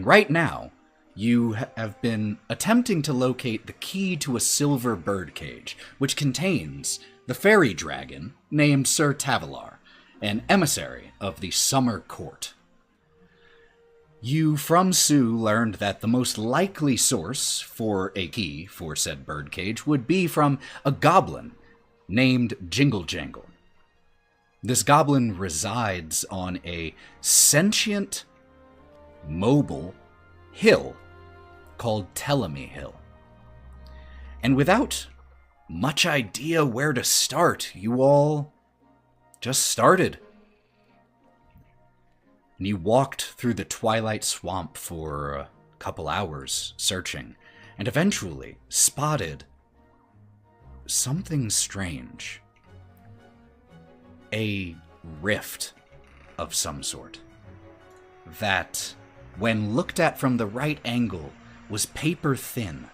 And right now, you have been attempting to locate the key to a silver birdcage, which contains the fairy dragon named Sir Tavalar, an emissary of the Summer Court. You, from Sue, learned that the most likely source for a key for said birdcage would be from a goblin named Jingle Jangle. This goblin resides on a sentient, mobile hill called Telemy Hill. And without much idea where to start, you all just started. And you walked through the twilight swamp for a couple hours searching, and eventually spotted something strange. A rift of some sort that, when looked at from the right angle, was paper thin,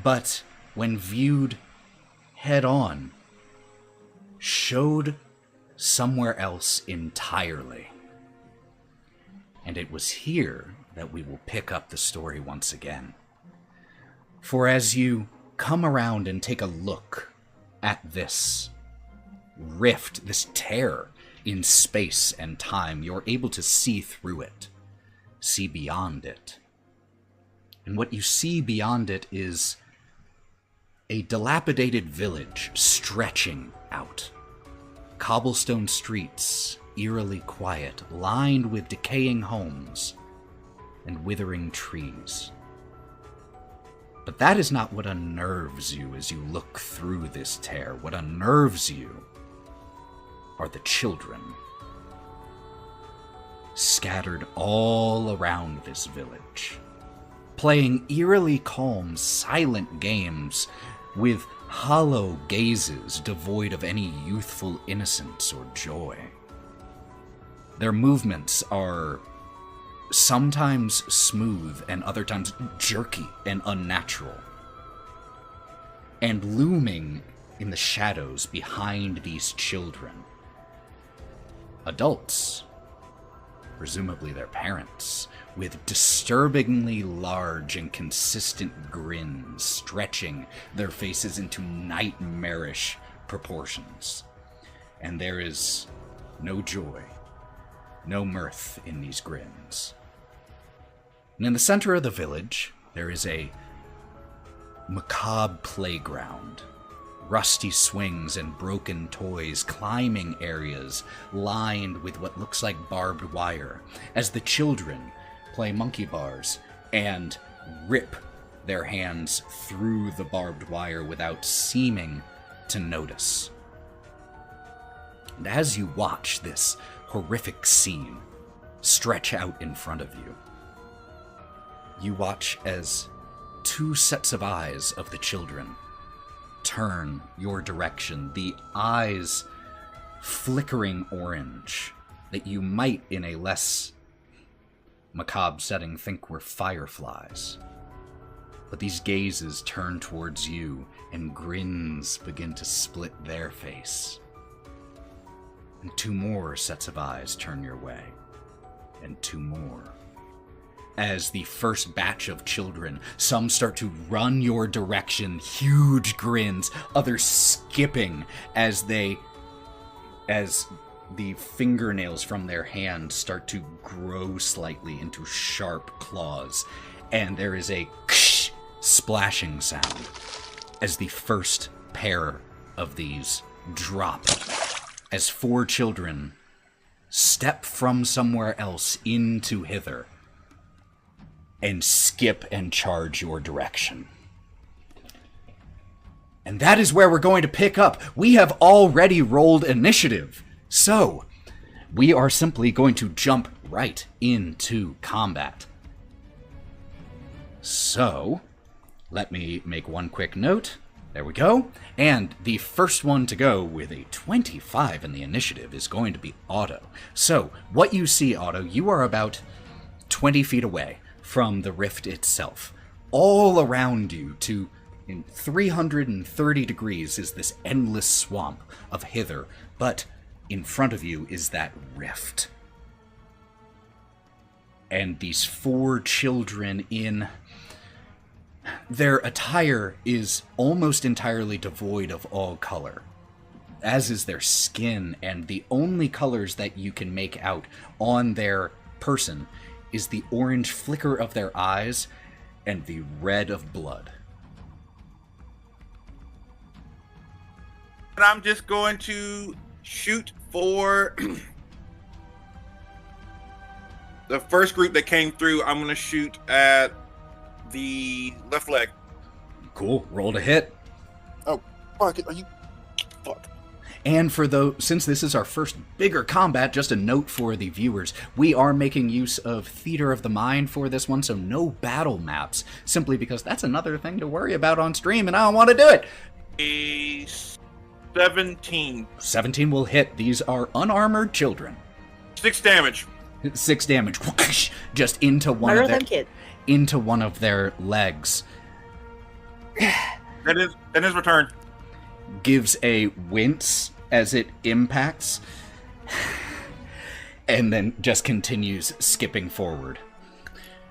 but when viewed head on, showed somewhere else entirely. And it was here that we will pick up the story once again. For as you come around and take a look at this rift, this tear in space and time, you're able to see through it, see beyond it. And what you see beyond it is a dilapidated village stretching out. Cobblestone streets, eerily quiet, lined with decaying homes and withering trees. But that is not what unnerves you as you look through this tear. What unnerves you are the children scattered all around this village, playing eerily calm, silent games with hollow gazes devoid of any youthful innocence or joy. Their movements are sometimes smooth and other times jerky and unnatural. And looming in the shadows behind these children, adults, presumably their parents, with disturbingly large and consistent grins stretching their faces into nightmarish proportions. And there is no joy, no mirth in these grins. And in the center of the village, there is a macabre playground. Rusty swings and broken toys, climbing areas lined with what looks like barbed wire, as the children play monkey bars and rip their hands through the barbed wire without seeming to notice. And as you watch this horrific scene stretch out in front of you, you watch as two sets of eyes of the children turn your direction, the eyes flickering orange that you might, in a less macabre setting, think were fireflies. But these gazes turn towards you, and grins begin to split their face. And two more sets of eyes turn your way, and two more. As the first batch of children, some start to run your direction, huge grins, others skipping as the fingernails from their hands start to grow slightly into sharp claws, and there is a splashing sound as the first pair of these drop, as four children step from somewhere else into hither and skip and charge your direction. And that is where we're going to pick up. We have already rolled initiative, so we are simply going to jump right into combat. So, let me make one quick note. There we go. And the first one to go with a 25 in the initiative is going to be Otto. So, what you see, Otto, you are about 20 feet away from the rift itself. All around you, in 330 degrees, is this endless swamp of hither, but in front of you is that rift. and these 4 children in... Their attire is almost entirely devoid of all color, as is their skin, and the only colors that you can make out on their person is the orange flicker of their eyes and the red of blood. And I'm just going to shoot for the first group that came through. I'm going to shoot at the left leg. Cool. Roll to hit. Oh, fuck it. Are you... Fuck. And since this is our first bigger combat, just a note for the viewers, we are making use of Theater of the Mind for this one, so no battle maps, simply because that's another thing to worry about on stream, and I don't want to do it. A 17. 17 will hit. These are unarmored children. 6 damage. 6 damage. Just into one of their legs. That is return. Gives a wince as it impacts, and then just continues skipping forward.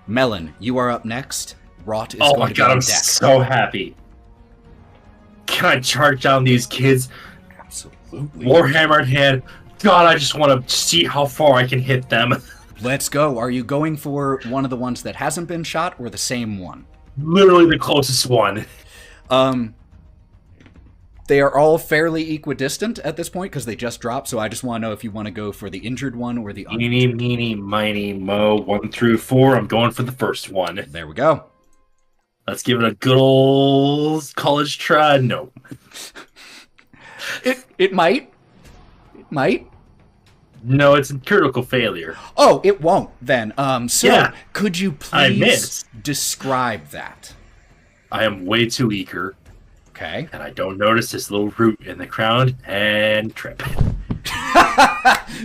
Melon, you are up next. Wraught is going to be on deck. Oh my god, I'm so happy. Can I charge down these kids? Absolutely. Warhammer in hand. God, I just want to see how far I can hit them. Let's go. Are you going for one of the ones that hasn't been shot, or the same one? Literally the closest one. They are all fairly equidistant at this point because they just dropped, so I just want to know if you want to go for the injured one or the... Eeny, meeny, miny, mo, 1 through 4. I'm going for the first one. There we go. Let's give it a good old college try. No. It might. It might. No, it's a critical failure. Oh, it won't then. Could you please I describe that? I am way too eager. Okay. And I don't notice this little root in the ground and trip.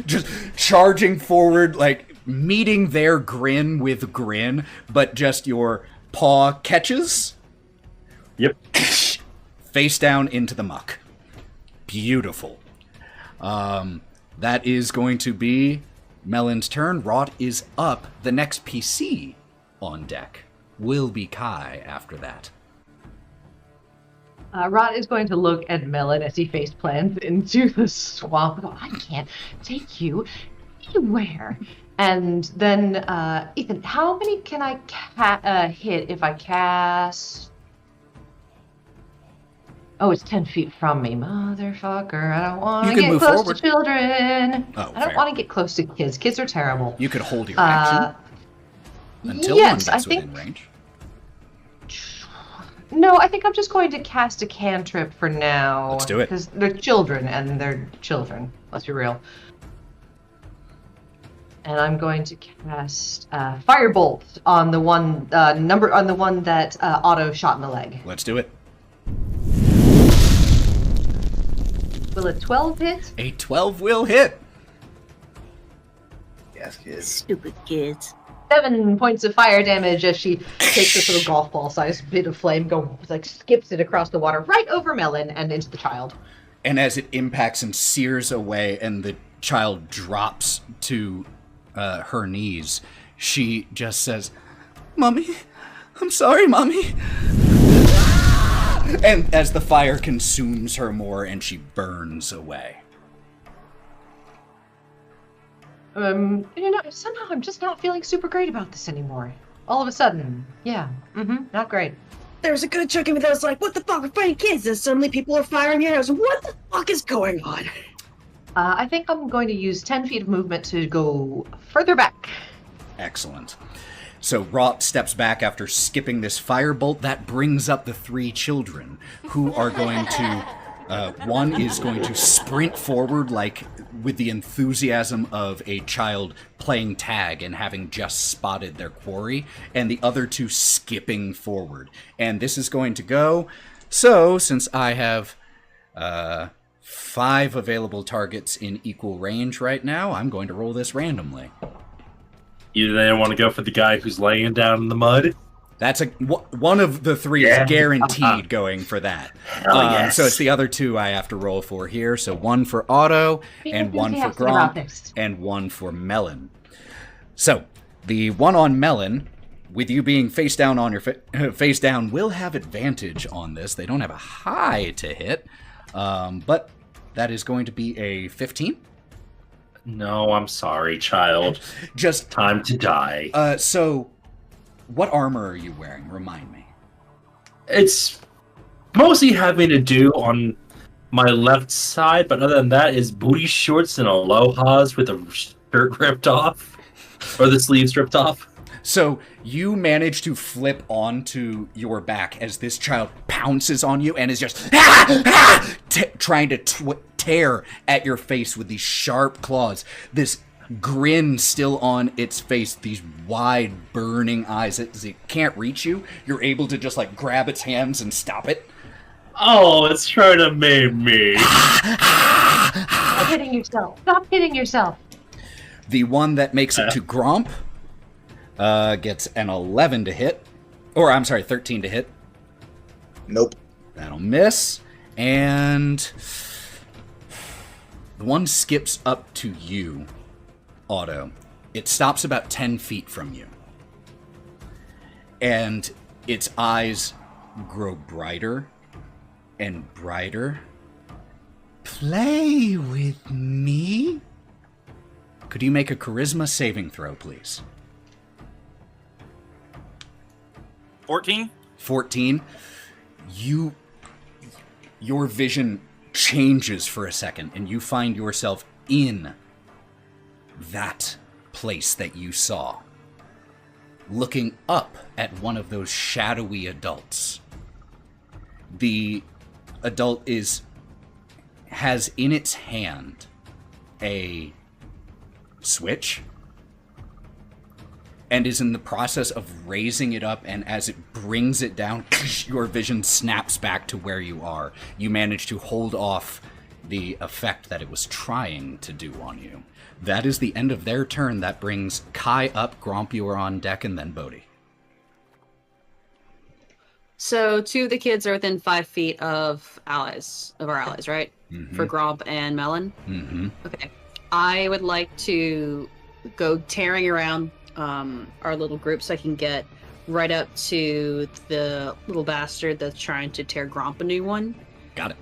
Just charging forward, like meeting their grin with grin, but just your paw catches. Yep. Face down into the muck. Beautiful. That is going to be Melon's turn. Wraught is up. The next PC on deck will be Kai after that. Wraught is going to look at Melon as he face plants into the swamp. Oh, I can't take you anywhere. And then, Ethan, how many can I hit if I cast? Oh, it's 10 feet from me. Motherfucker, I don't want to get close to children. Oh, I don't want to get close to kids. Kids are terrible. You could hold your action until one gets within range. No, I think I'm just going to cast a cantrip for now. Let's do it. Because they're children, and they're children. Let's be real. And I'm going to cast Firebolt on the one that Otto shot in the leg. Let's do it. Will a 12 hit? A 12 will hit. Yes, kids. Stupid kids. 7 points of fire damage as she takes this little golf ball-sized bit of flame, skips it across the water right over Melon and into the child. And as it impacts and sears away, and the child drops to her knees, she just says, "Mommy, I'm sorry, Mommy." And as the fire consumes her more, and she burns away. Somehow I'm just not feeling super great about this anymore. All of a sudden, yeah, not great. There's a good chunk of me that was like, what the fuck, we're fighting kids, and suddenly people are firing arrows. What the fuck is going on? I think I'm going to use 10 feet of movement to go further back. Excellent. So Wraught steps back after skipping this firebolt. That brings up the 3 children, who are going to... one is going to sprint forward like with the enthusiasm of a child playing tag and having just spotted their quarry, and the other 2 skipping forward. And this is going to go... So, since I have 5 available targets in equal range right now, I'm going to roll this randomly. Either they want to go for the guy who's laying down in the mud. That's one of the 3 is guaranteed going for that. Yes. So it's the other 2 I have to roll for here. So 1 for Otto, and 1 for Gromp, and 1 for Melon. So The one on Melon, with you being face down on your face down, will have advantage on this. They don't have a high to hit, but that is going to be a 15. No, I'm sorry, child. Just time to die. So, what armor are you wearing? Remind me. It's mostly having to do on my left side, but other than that, is booty shorts and alohas with a shirt ripped off, or the sleeves ripped off. So you manage to flip onto your back as this child pounces on you and is just trying to tear at your face with these sharp claws. This grin still on its face, these wide burning eyes. As it can't reach you, you're able to just like grab its hands and stop it. Oh, it's trying to maim me. Stop hitting yourself. Stop hitting yourself. The one that makes it to Gromp gets an 11 to hit. Or, I'm sorry, 13 to hit. Nope. That'll miss. And the one skips up to you, Otto. It stops about 10 feet from you. And its eyes grow brighter and brighter. Play with me? Could you make a charisma saving throw, please? 14? 14. Your vision changes for a second, and you find yourself in that place that you saw, looking up at one of those shadowy adults. The adult has in its hand a switch and is in the process of raising it up, and as it brings it down, your vision snaps back to where you are. You manage to hold off the effect that it was trying to do on you. That is the end of their turn. That brings Kai up. Gromp, you are on deck, and then Bodie. So 2 of the kids are within 5 feet of our allies, right? Mm-hmm. For Gromp and Melon? Mm-hmm. Okay. I would like to go tearing around our little group so I can get right up to the little bastard that's trying to tear Gromp a new one. Got it.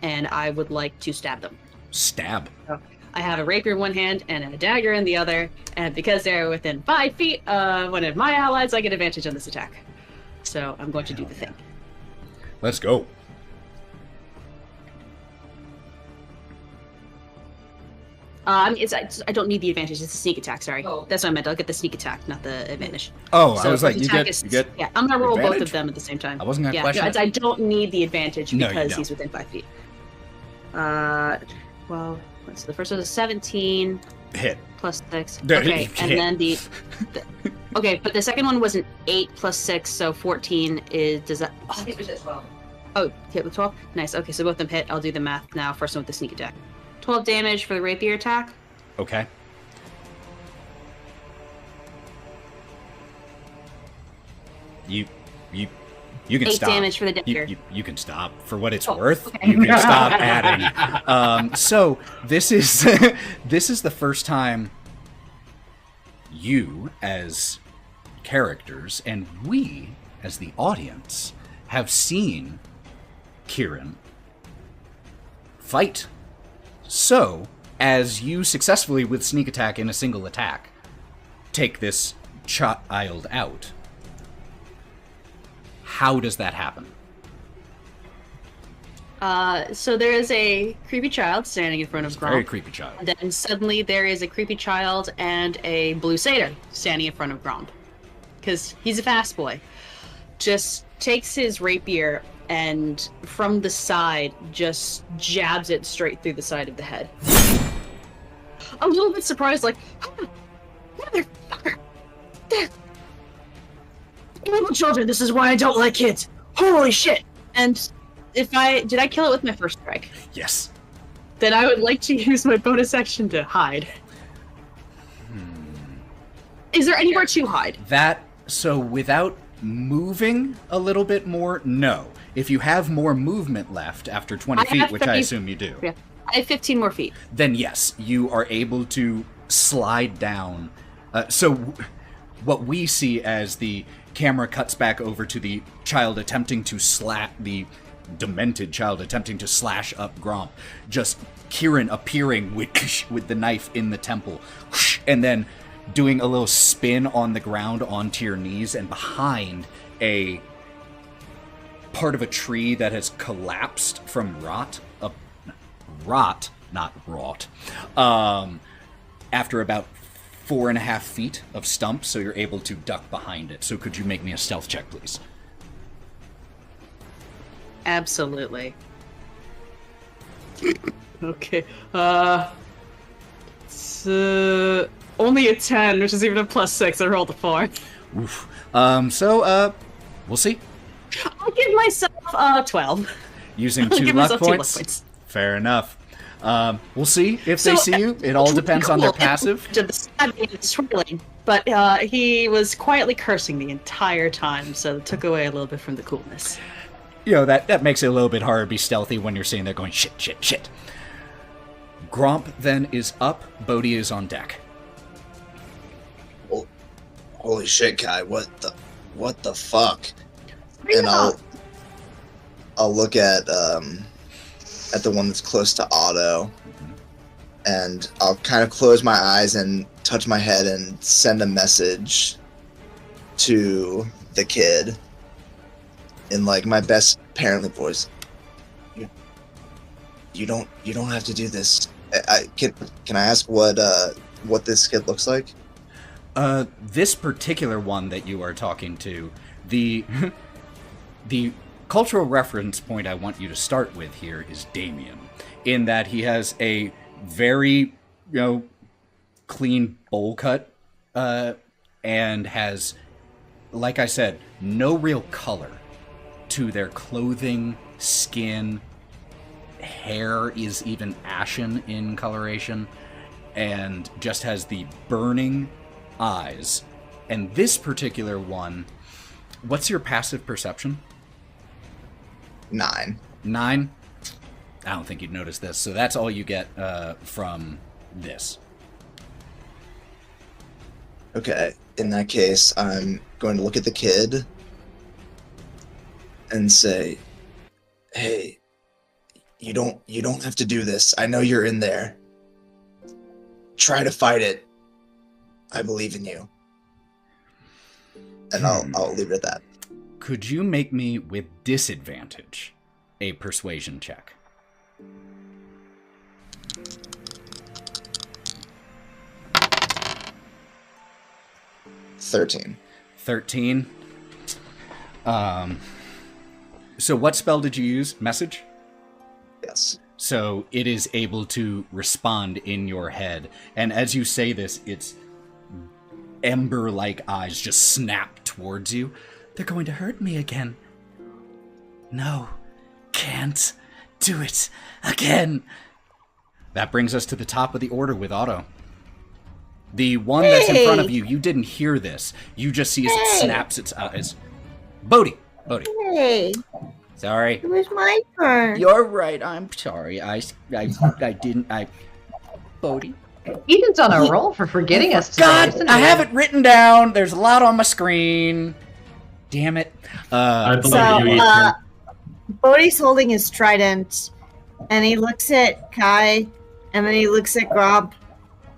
And I would like to stab them. Stab. So I have a rapier in one hand and a dagger in the other, and because they're within 5 feet of one of my allies, I get advantage on this attack. So I'm going to do the thing. Let's go. I don't need the advantage. It's a sneak attack. Sorry, that's what I meant. I'll get the sneak attack, not the advantage. Oh, so I was like, you get. Yeah, I'm gonna roll advantage? both of them at the same time. I wasn't gonna question it. I don't need the advantage No, because you he's within 5 feet. Well, so the first one was 17 Hit. plus 6. No, Okay, hit. and then the okay, but the second one was an 8 plus 6, so 14 is. Does that? Oh, It was at 12. oh, hit with 12. Nice. Okay, so both of them hit. I'll do the math now. First one with the sneak attack. 12 damage for the rapier attack. Okay. You can 8 stop. damage for the dagger. You can stop for what it's Oh, worth. okay. You can stop adding. So this is this is the first time you as characters and we as the audience have seen Kieren fight. So, as you successfully, with sneak attack in a single attack, take this child out, how does that happen? So there is a creepy child standing in front of Gromp. Very creepy child. And then suddenly there is a creepy child and a blue satyr standing in front of Gromp. Because he's a fast boy. Just takes his rapier and from the side just jabs it straight through the side of the head. A little bit surprised, like, motherfucker! Little children, this is why I don't like kids. Holy shit! And did I kill it with my first strike? Yes. Then I would like to use my bonus action to hide. Is there anywhere to hide? So without moving a little bit more, no. If you have more movement left after 20 feet, which I assume you do. Yeah, I have 15 more feet. Then yes, you are able to slide down What we see as the camera cuts back over to the child attempting to the demented child attempting to slash up Gromp, just Kieren appearing with the knife in the temple, and then doing a little spin on the ground onto your knees, and behind a part of a tree that has collapsed from rot, not rot, after about 4.5 feet of stump, so you're able to duck behind it. So could you make me a stealth check, please? Absolutely. Okay. It's only a 10, which is even a +6. I rolled a 4. Oof. We'll see. I'll give myself 12. Using I'll 2 give luck myself 2 luck points. points. Fair enough. We'll see if they see you. It all depends on their passive. To the side swirling, but he was quietly cursing the entire time, so it took away a little bit from the coolness. You know, that makes it a little bit harder to be stealthy when you're sitting there going, shit, shit, shit. Gromp then is up. Bodie is on deck. Oh, holy shit, Kai! What the fuck? Bring And it up. I'll look at the one that's close to Otto, and I'll kind of close my eyes and touch my head and send a message to the kid in like my best parently voice. You don't have to do this. Can I ask what this kid looks like? This particular one that you are talking to, the cultural reference point I want you to start with here is Damien, in that he has a very, clean bowl cut, and has, like I said, no real color to their clothing, skin, hair is even ashen in coloration, and just has the burning eyes. And this particular one, what's your passive perception? 9. 9? I don't think you'd notice this, so that's all you get from this. Okay, in that case, I'm going to look at the kid and say, "Hey, you don't have to do this. I know you're in there. Try to fight it. I believe in you." And I'll leave it at that. Could you make me, with disadvantage, a persuasion check? $13. 13. So what spell did you use? Message? Yes. So it is able to respond in your head. And as you say this, its ember-like eyes just snap towards you. They're going to hurt me again. No, can't do it again. That brings us to the top of the order with Otto. The one that's in front of you, you didn't hear this. You just see as it snaps its eyes. Bodie. Hey, Sorry. it was my turn. You're right. I'm sorry. I didn't. Bodie. Ethan's on a roll for forgetting us today. God, isn't I he? have it written down. There's a lot on my screen. Damn it. I believe So, you, Ethan. Bodhi's holding his trident, and he looks at Kai, and then he looks at Gromp.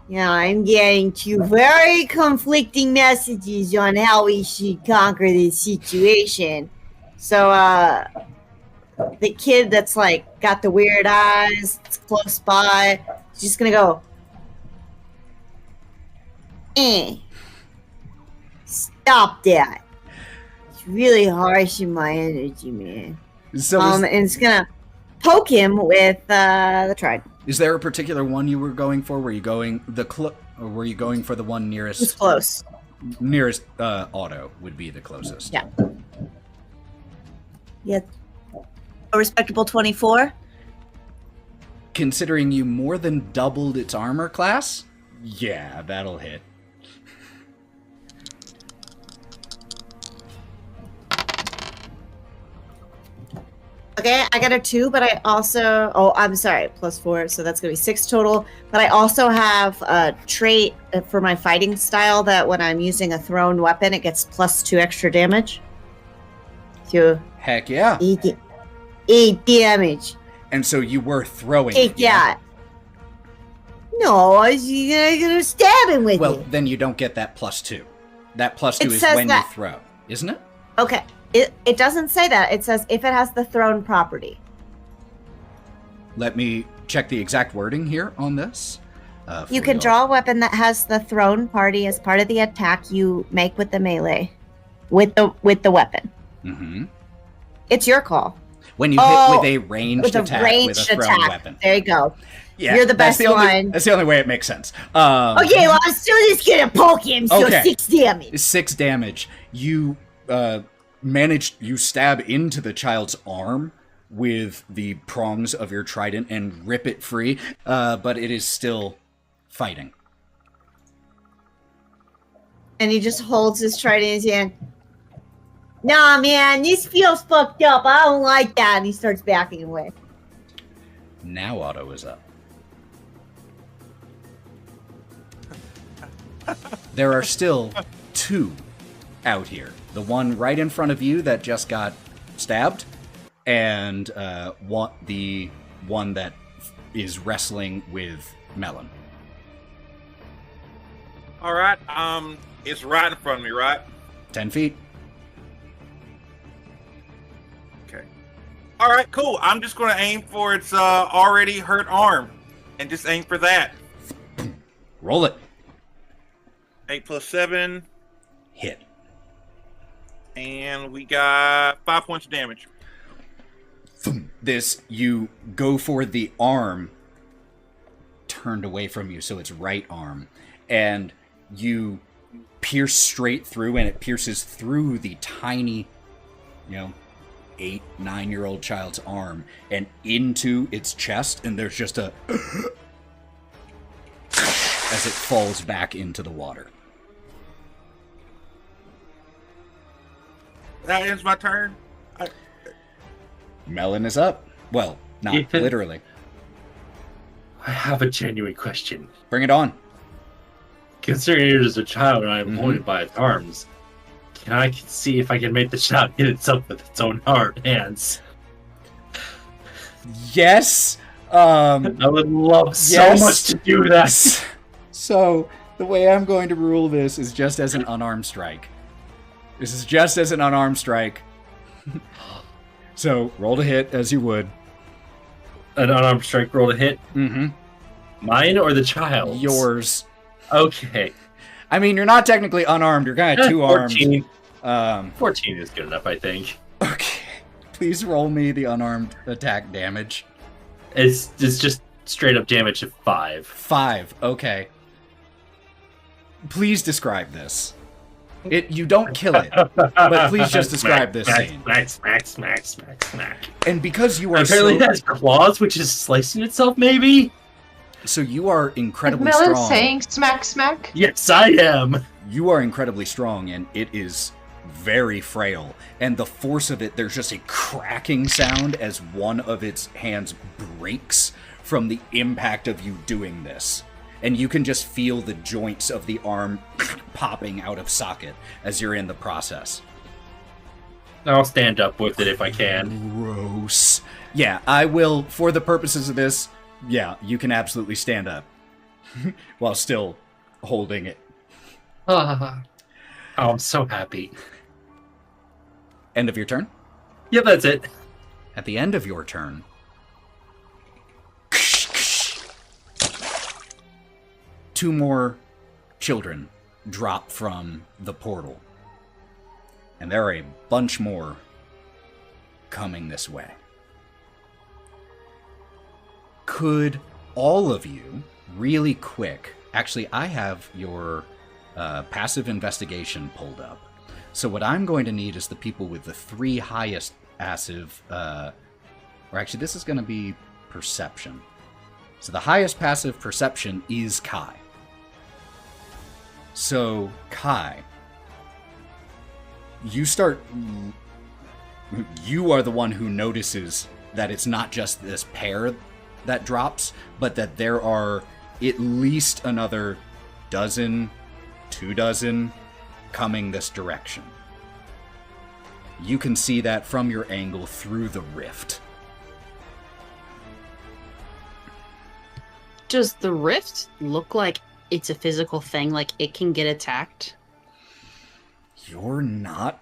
Yeah, I'm getting 2 very conflicting messages on how we should conquer this situation. So, the kid that's like got the weird eyes, that's close by, is just gonna go, stop that. It's really harsh in my energy, man. So And it's gonna poke him with the trident. is there a particular one you were going for? Were you going or were you going for the one It's nearest? close. Nearest Otto would be the closest. Yeah. Yeah. A respectable 24. Considering you more than doubled its armor class, yeah, that'll hit. Okay, I got a 2, but I also... Oh, I'm sorry, +4, so that's going to be 6 total. But I also have a trait for my fighting style that when I'm using a thrown weapon, it gets +2 extra damage. So, Heck yeah. 8 damage. And so you were throwing Take it, yeah? that. No, I was gonna stab him with Well, it. then you don't get that +2. That +2 It is says when that- you throw, isn't it? Okay, it doesn't say that. It says if it has the thrown property. Let me check the exact wording here on this. You for can y'all. draw a weapon that has the thrown party as part of the attack you make with the melee, with the weapon. Mm-hmm. It's your call. When you Oh, hit with a ranged With a attack ranged with a thrown attack. weapon. There you go. Yeah, You're the that's best only, one. That's the only way it makes sense. Okay, well, I'm still just gonna poke him, so Okay. 6 damage. 6 damage. You you stab into the child's arm with the prongs of your trident and rip it free, but it is still fighting. And he just holds his trident in his hand. Nah, man, this feels fucked up. I don't like that. And he starts backing away. Now Otto is up. There are still 2 out here. The one right in front of you that just got stabbed, and the one that is wrestling with Melon. All right. It's right in front of me, right? 10 feet. Okay. All right, cool. I'm just going to aim for its already hurt arm, and just aim for that. Roll it. 8 + 7, Hit. and we got 5 points of damage. You go for the arm turned away from you, so it's right arm, and you pierce straight through, and it pierces through the tiny, 8, 9-year-old child's arm and into its chest, and there's just a as it falls back into the water. That ends my turn. Melon is up. Well, not Ethan? literally. I have a genuine question. Bring it on. Considering it is a child and I'm Mhm. holding by its arms, can I see if I can make the child hit itself with its own hands? Yes. I would love Yes. so much to do that. So, the way I'm going to rule this is just as an unarmed strike. This is just as an unarmed strike. So, roll to hit as you would. An unarmed strike roll to hit. Mm-hmm. Mine or the child's? Yours. Okay. I mean, you're not technically unarmed. You're kind of two-armed. 14. 14 is good enough, I think. Okay. Please roll me the unarmed attack damage. It's just straight up damage of 5. 5. Okay. Please describe this. You don't kill it, but please just describe this scene. Smack. And because you are Apparently it has claws, which is slicing itself, maybe? so you are Is incredibly Melon strong. saying smack smack? Yes, I am. You are incredibly strong, and it is very frail. And the force of it, there's just a cracking sound as one of its hands breaks from the impact of you doing this. And you can just feel the joints of the arm popping out of socket as you're in the process. I'll stand up with it if I can. Gross. Yeah, I will, for the purposes of this, yeah, you can absolutely stand up. While still holding it. Oh, I'm so happy. End of your turn? Yep, that's it. At the end of your turn, two more children drop from the portal. And there are a bunch more coming this way. Could all of you, really quick, actually, I have your passive investigation pulled up. So what I'm going to need is the people with the 3 highest passive, or actually this is going to be perception. So the highest passive perception is Kai. So Kai, you start you are the one who notices that it's not just this pair that drops, but that there are at least another 2 dozen coming this direction. You can see that from your angle through the rift. Does the rift look like it's a physical thing, like it can get attacked? You're not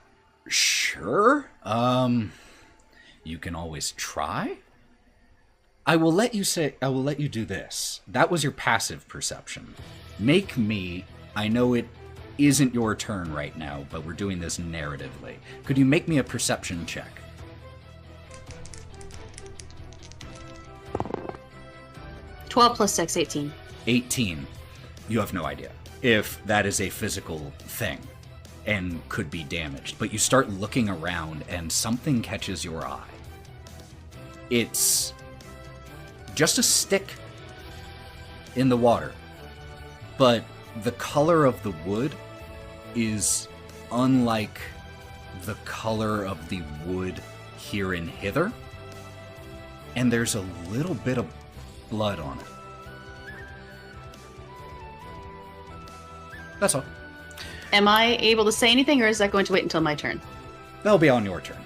sure? You can always try? I will let you do this. That was your passive perception. Make me, I know it isn't your turn right now, but we're doing this narratively. Could you make me a perception check? 12 plus 6, 18. 18. You have no idea if that is a physical thing and could be damaged, but you start looking around and something catches your eye. It's just a stick in the water, but the color of the wood is unlike the color of the wood here in Hither, and there's a little bit of blood on it. That's all. Am I able to say anything, or is that going to wait until my turn? That'll be on your turn.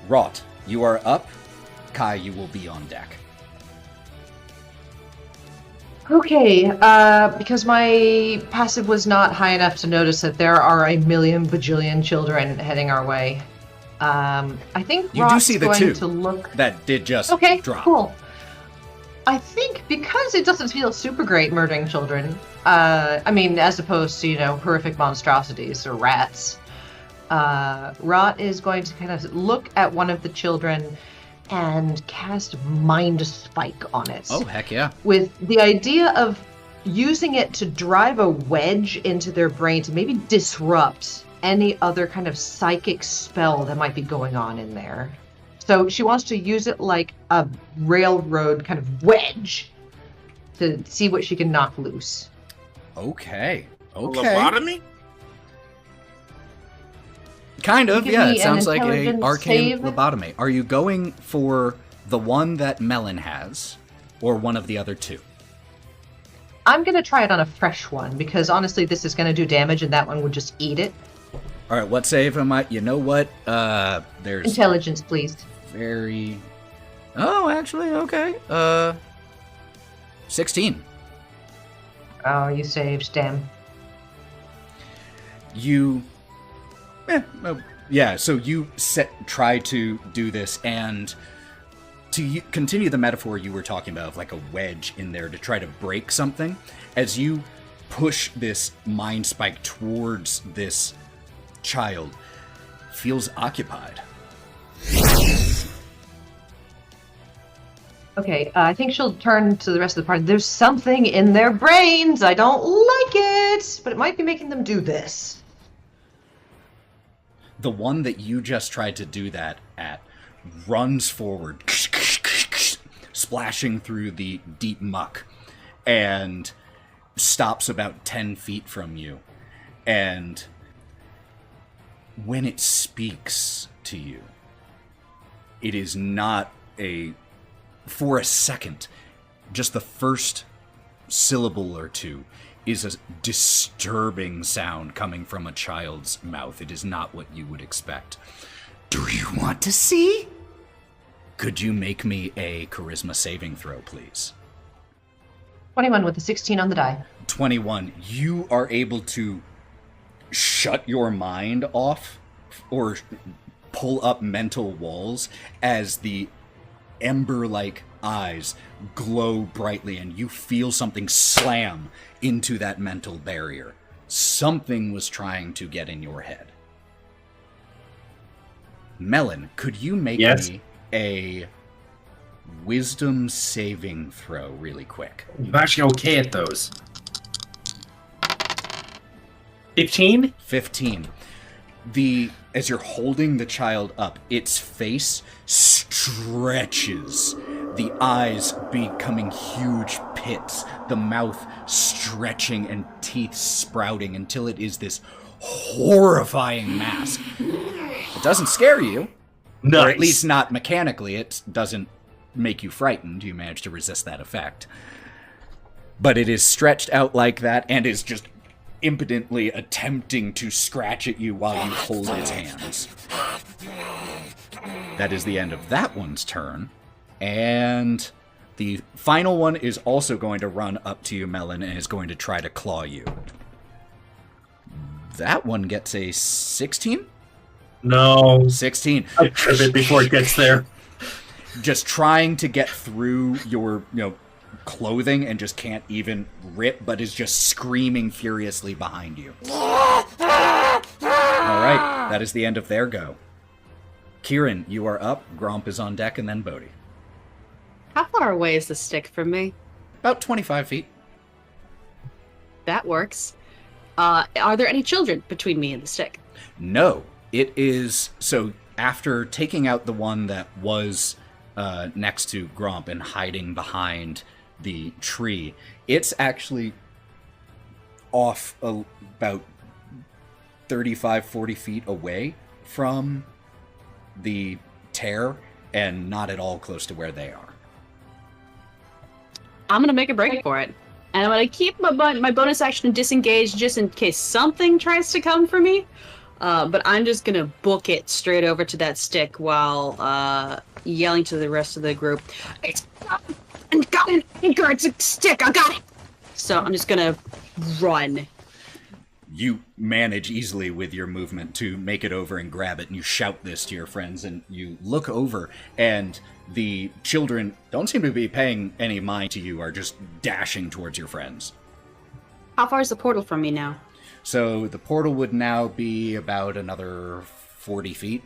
Wraught, you are up. Kai, you will be on deck. Okay, because my passive was not high enough to notice that there are a million bajillion children heading our way. I think You Wraught's do see the going two to look... that did just Okay, drop. cool. I think because it doesn't feel super great murdering children, I mean, as opposed to, horrific monstrosities or rats, Wraught is going to kind of look at one of the children and cast Mind Spike on it. Oh, heck yeah. With the idea of using it to drive a wedge into their brain to maybe disrupt any other kind of psychic spell that might be going on in there. So she wants to use it like a railroad kind of wedge to see what she can knock loose. Okay. Lobotomy? Kind of, Give yeah. me It an sounds like a intelligence arcane save. lobotomy. Are you going for the one that Melon has, or one of the other two? I'm going to try it on a fresh one, because honestly, this is going to do damage, and that one would just eat it. All right, what save am I? You know what? There's Intelligence, please. very... Oh, actually, okay. 16. Oh, you saved, damn. You... so you try to do this, and to continue the metaphor you were talking about of like a wedge in there to try to break something, as you push this mind spike towards this child, feels occupied. Okay, I think she'll turn to the rest of the party. There's something in their brains. I don't like it, but it might be making them do this. The one that you just tried to do that at runs forward, splashing through the deep muck, and stops about 10 feet from you. And when it speaks to you, it is not for a second, just the first syllable or two is a disturbing sound coming from a child's mouth. It is not what you would expect. Do you want to see? Could you make me a charisma saving throw, please? 21 with a 16 on the die. 21. You are able to shut your mind off or pull up mental walls as the ember-like eyes glow brightly, and you feel something slam into that mental barrier. Something was trying to get in your head. Melon, could you make me a wisdom saving throw really quick? I'm actually okay at those. 15? 15. As you're holding the child up, its face stretches, the eyes becoming huge pits, the mouth stretching and teeth sprouting until it is this horrifying mask. It doesn't scare you, Nice. or at least not mechanically. It doesn't make you frightened. You manage to resist that effect. But it is stretched out like that and is just impotently attempting to scratch at you while you hold its hands. That is the end of that one's turn. And the final one is also going to run up to you, Melon, and is going to try to claw you. That one gets a 16? No. 16. I trip it before it gets there. Just trying to get through your, clothing and just can't even rip, but is just screaming furiously behind you. All right, that is the end of their go. Kieren, you are up. Gromp is on deck, and then Bodie. How far away is the stick from me? About 25 feet. That works. Are there any children between me and the stick? No, it is... So, after taking out the one that was next to Gromp and hiding behind the tree, it's actually off about 35, 40 feet away from the tear and not at all close to where they are. I'm gonna make a break for it. And I'm gonna keep my bonus action disengaged just in case something tries to come for me. But I'm just gonna book it straight over to that stick while yelling to the rest of the group, "It's got an anchor, it's a stick, I got it!" So I'm just gonna run. You manage easily with your movement to make it over and grab it, and you shout this to your friends, and you look over, and the children don't seem to be paying any mind to you, are just dashing towards your friends. How far is the portal from me now? So the portal would now be about another 40 feet.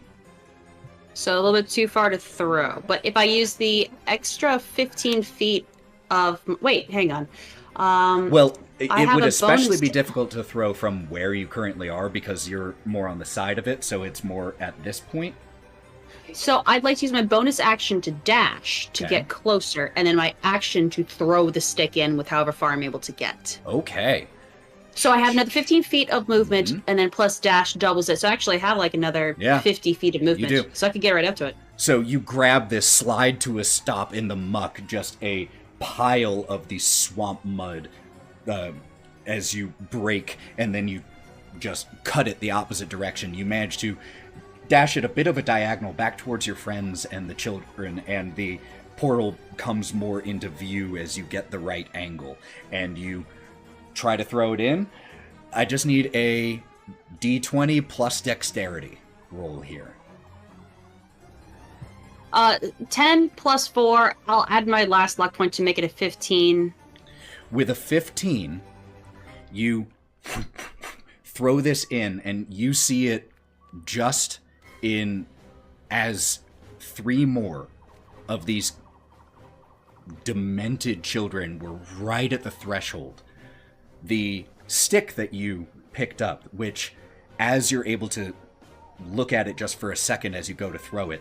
So a little bit too far to throw. But if I use the extra 15 feet of... Wait, hang on. Well, it have would a especially bonus be difficult to throw from where you currently are because you're more on the side of it, so it's more at this point. So I'd like to use my bonus action to dash to Okay. get closer, and then my action to throw the stick in with however far I'm able to get. Okay. So I have another 15 feet of movement, and then plus dash doubles it. So I actually have like another 50 feet of movement. You do. So I could get right up to it. So you grab this, slide to a stop in the muck, just a pile of the swamp mud as you break, and then you just cut it the opposite direction. You manage to dash it a bit of a diagonal back towards your friends and the children, and the portal comes more into view as you get the right angle, and you try to throw it in. I just need a D20 plus dexterity roll here. 10 plus 4. I'll add my last luck point to make it a 15. With a 15, you throw this in, and you see it just in as 3 more of these demented children were right at the threshold. The stick that you picked up, which, as you're able to look at it just for a second as you go to throw it,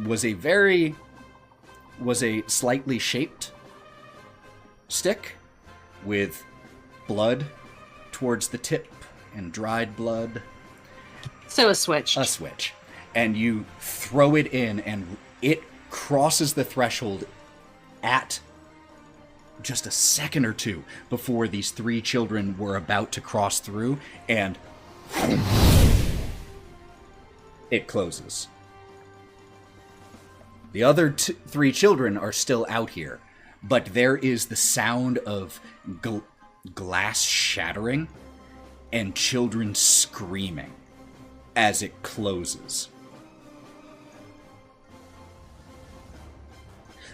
was a slightly shaped stick with blood towards the tip and dried blood. So a switch. A switch. And you throw it in, and it crosses the threshold at just a second or two before these 3 children were about to cross through, and it closes. The other 3 children are still out here, but there is the sound of glass shattering and children screaming as it closes.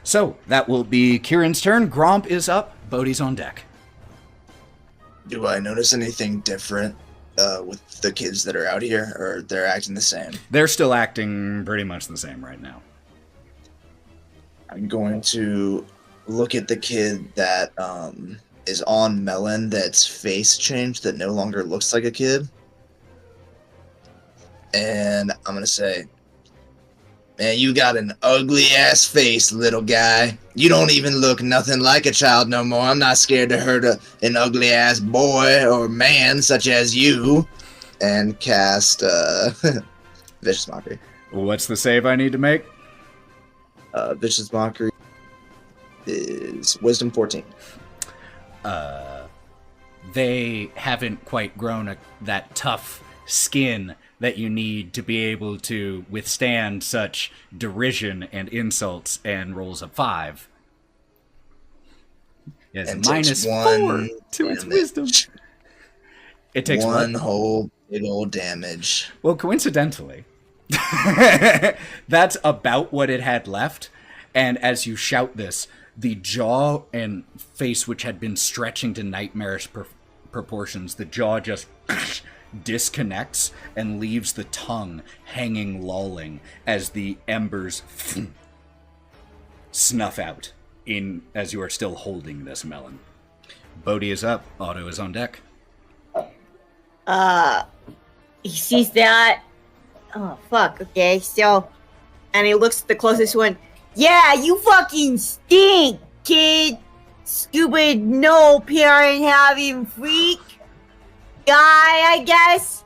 So, that will be Kieren's turn. Gromp is up. Bodie's on deck. Do I notice anything different with the kids that are out here, or they're acting the same? They're still acting pretty much the same right now. I'm going to look at the kid that is on Melon, that's face changed, that no longer looks like a kid. And I'm going to say, Man, you got an ugly ass face, little guy. You don't even look nothing like a child no more. I'm not scared to hurt an ugly ass boy or man such as you. And cast Vicious Mockery. What's the save I need to make? Vicious Mockery is Wisdom 14. They haven't quite grown that tough skin that you need to be able to withstand such derision and insults, and rolls a 5. Yes, And minus takes 1 4 to its damage. wisdom. It takes one what? whole big old damage. Well, coincidentally, that's about what it had left. And as you shout this, the jaw and face, which had been stretching to nightmarish proportions, the jaw just disconnects and leaves the tongue hanging lolling as the embers snuff out as you are still holding this melon. Bodie is up. Otto is on deck. He sees that. Oh, fuck. Okay, so. And he looks at the closest one. Yeah, you fucking stink, kid. Stupid, no parent having freak guy, I guess.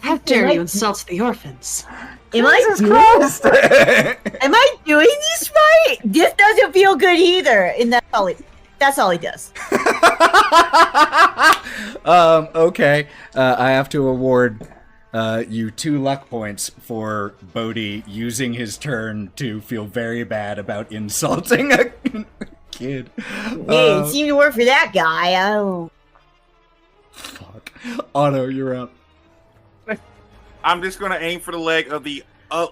How dare you insult the orphans? Am I doing this right? This doesn't feel good either. And that's all he does. Okay. I have to award you 2 luck points for Bodie using his turn to feel very bad about insulting a kid. Yeah, it seemed to work for that guy. Oh. Fuck. Otto, you're up. I'm just gonna aim for the leg of the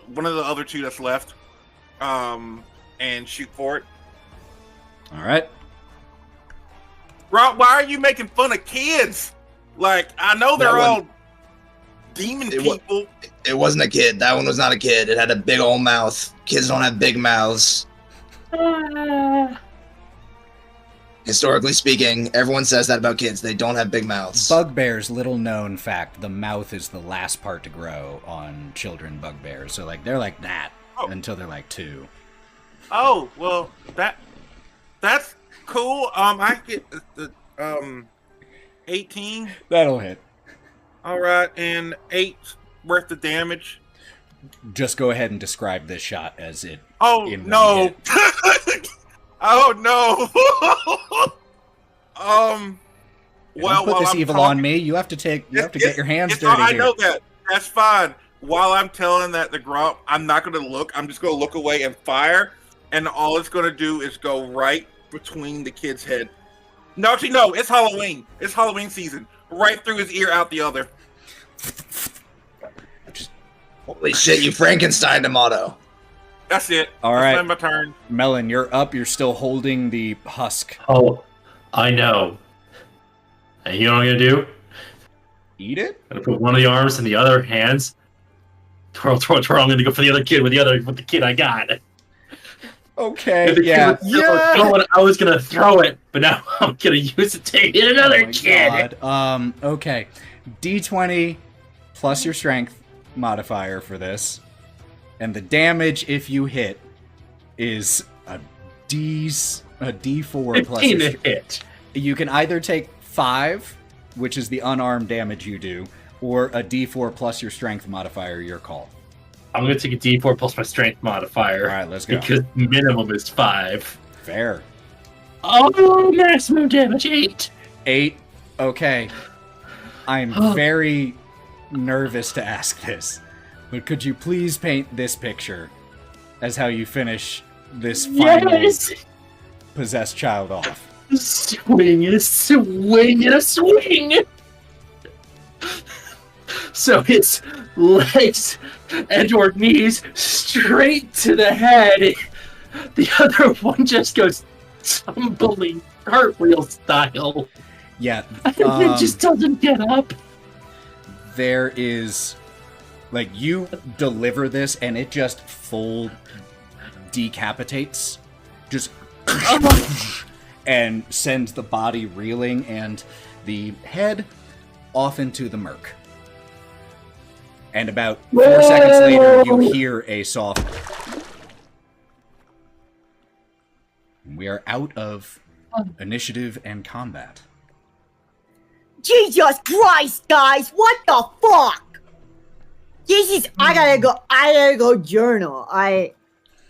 one of the other 2 that's left, and shoot for it. All right. Wraught, why are you making fun of kids? Like, I know they're all demon people. It wasn't a kid. That one was not a kid. It had a big old mouth. Kids don't have big mouths. Historically speaking, everyone says that about kids. They don't have big mouths. Bugbear's little known fact, the mouth is the last part to grow on children bugbears. So, like, they're like that until they're like 2. Oh, well, that's cool. I get the 18. That'll hit. All right, and 8 worth of damage. Just go ahead and describe this shot as it. Oh in one no! hit. Oh no! Don't put this evil on me. You have to get your hands dirty I here. know that. That's fine. While I'm telling that the Gromp, I'm not going to look. I'm just going to look away and fire, and all it's going to do is go right between the kid's head. No, actually, no. It's Halloween. It's Halloween season. Right through his ear, out the other. Holy shit! You Frankensteined him, Otto. That's it. All That's right. my turn. Melon, you're up. You're still holding the husk. Oh, I know. And you know what I'm gonna do? Eat it? I'm gonna put one of the arms in the other hands. Twirl. I'm gonna go for the other kid with the kid I got. Okay. The Yeah. kid was throwing, I was gonna throw it, but now I'm gonna use it to hit another kid. God. Okay. D20 plus your strength modifier for this. And the damage, if you hit, is a D4 plus your 15 to hit. You can either take 5, which is the unarmed damage you do, or a D4 plus your strength modifier, your call. I'm gonna take a D4 plus my strength modifier. All right, let's go. Because minimum is 5. Fair. Oh, maximum damage 8. 8. Okay. I'm very nervous to ask this, but could you please paint this picture as how you finish this final possessed child off? Swing and a swing and a swing. So his legs and or knees straight to the head. The other one just goes tumbling cartwheel style. Yeah. And it just doesn't get up. There is, like, you deliver this and it just full decapitates. Just and sends the body reeling and the head off into the murk. And about 4 seconds later, you hear a soft... We are out of initiative and combat. Jesus Christ, guys! What the fuck? This is. I gotta go journal. I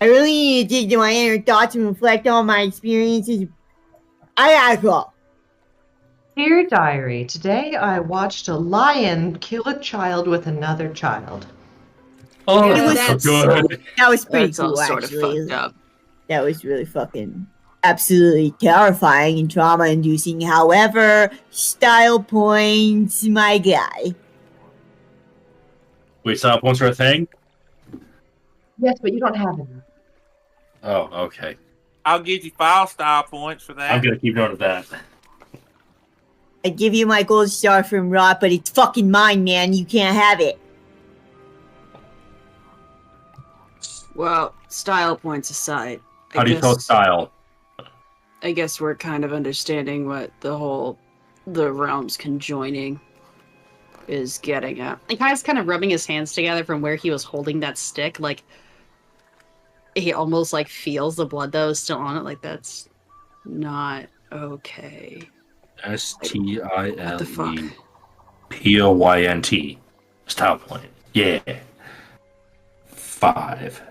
really need to dig to my inner thoughts and reflect on my experiences. I gotta go. Dear Diary, today I watched a lion kill a child with another child. Oh, Yeah, that's so good. That was pretty That's cool, all sort of actually. fucked up. That was really fucking absolutely terrifying and trauma-inducing. However, style points, my guy. Wait, style points are a thing? Yes, but you don't have any. Oh, okay. I'll give you 5 style points for that. I'm gonna keep note of that. I give you my gold star from Wraught, but it's fucking mine, man. You can't have it. Well, style points aside. How do you spell style? I guess we're kind of understanding what the realms conjoining is getting at. And Kai's kind of rubbing his hands together from where he was holding that stick, like he almost like feels the blood that was still on it, like that's not okay. STILEPOYNT. Style point. Yeah. 5.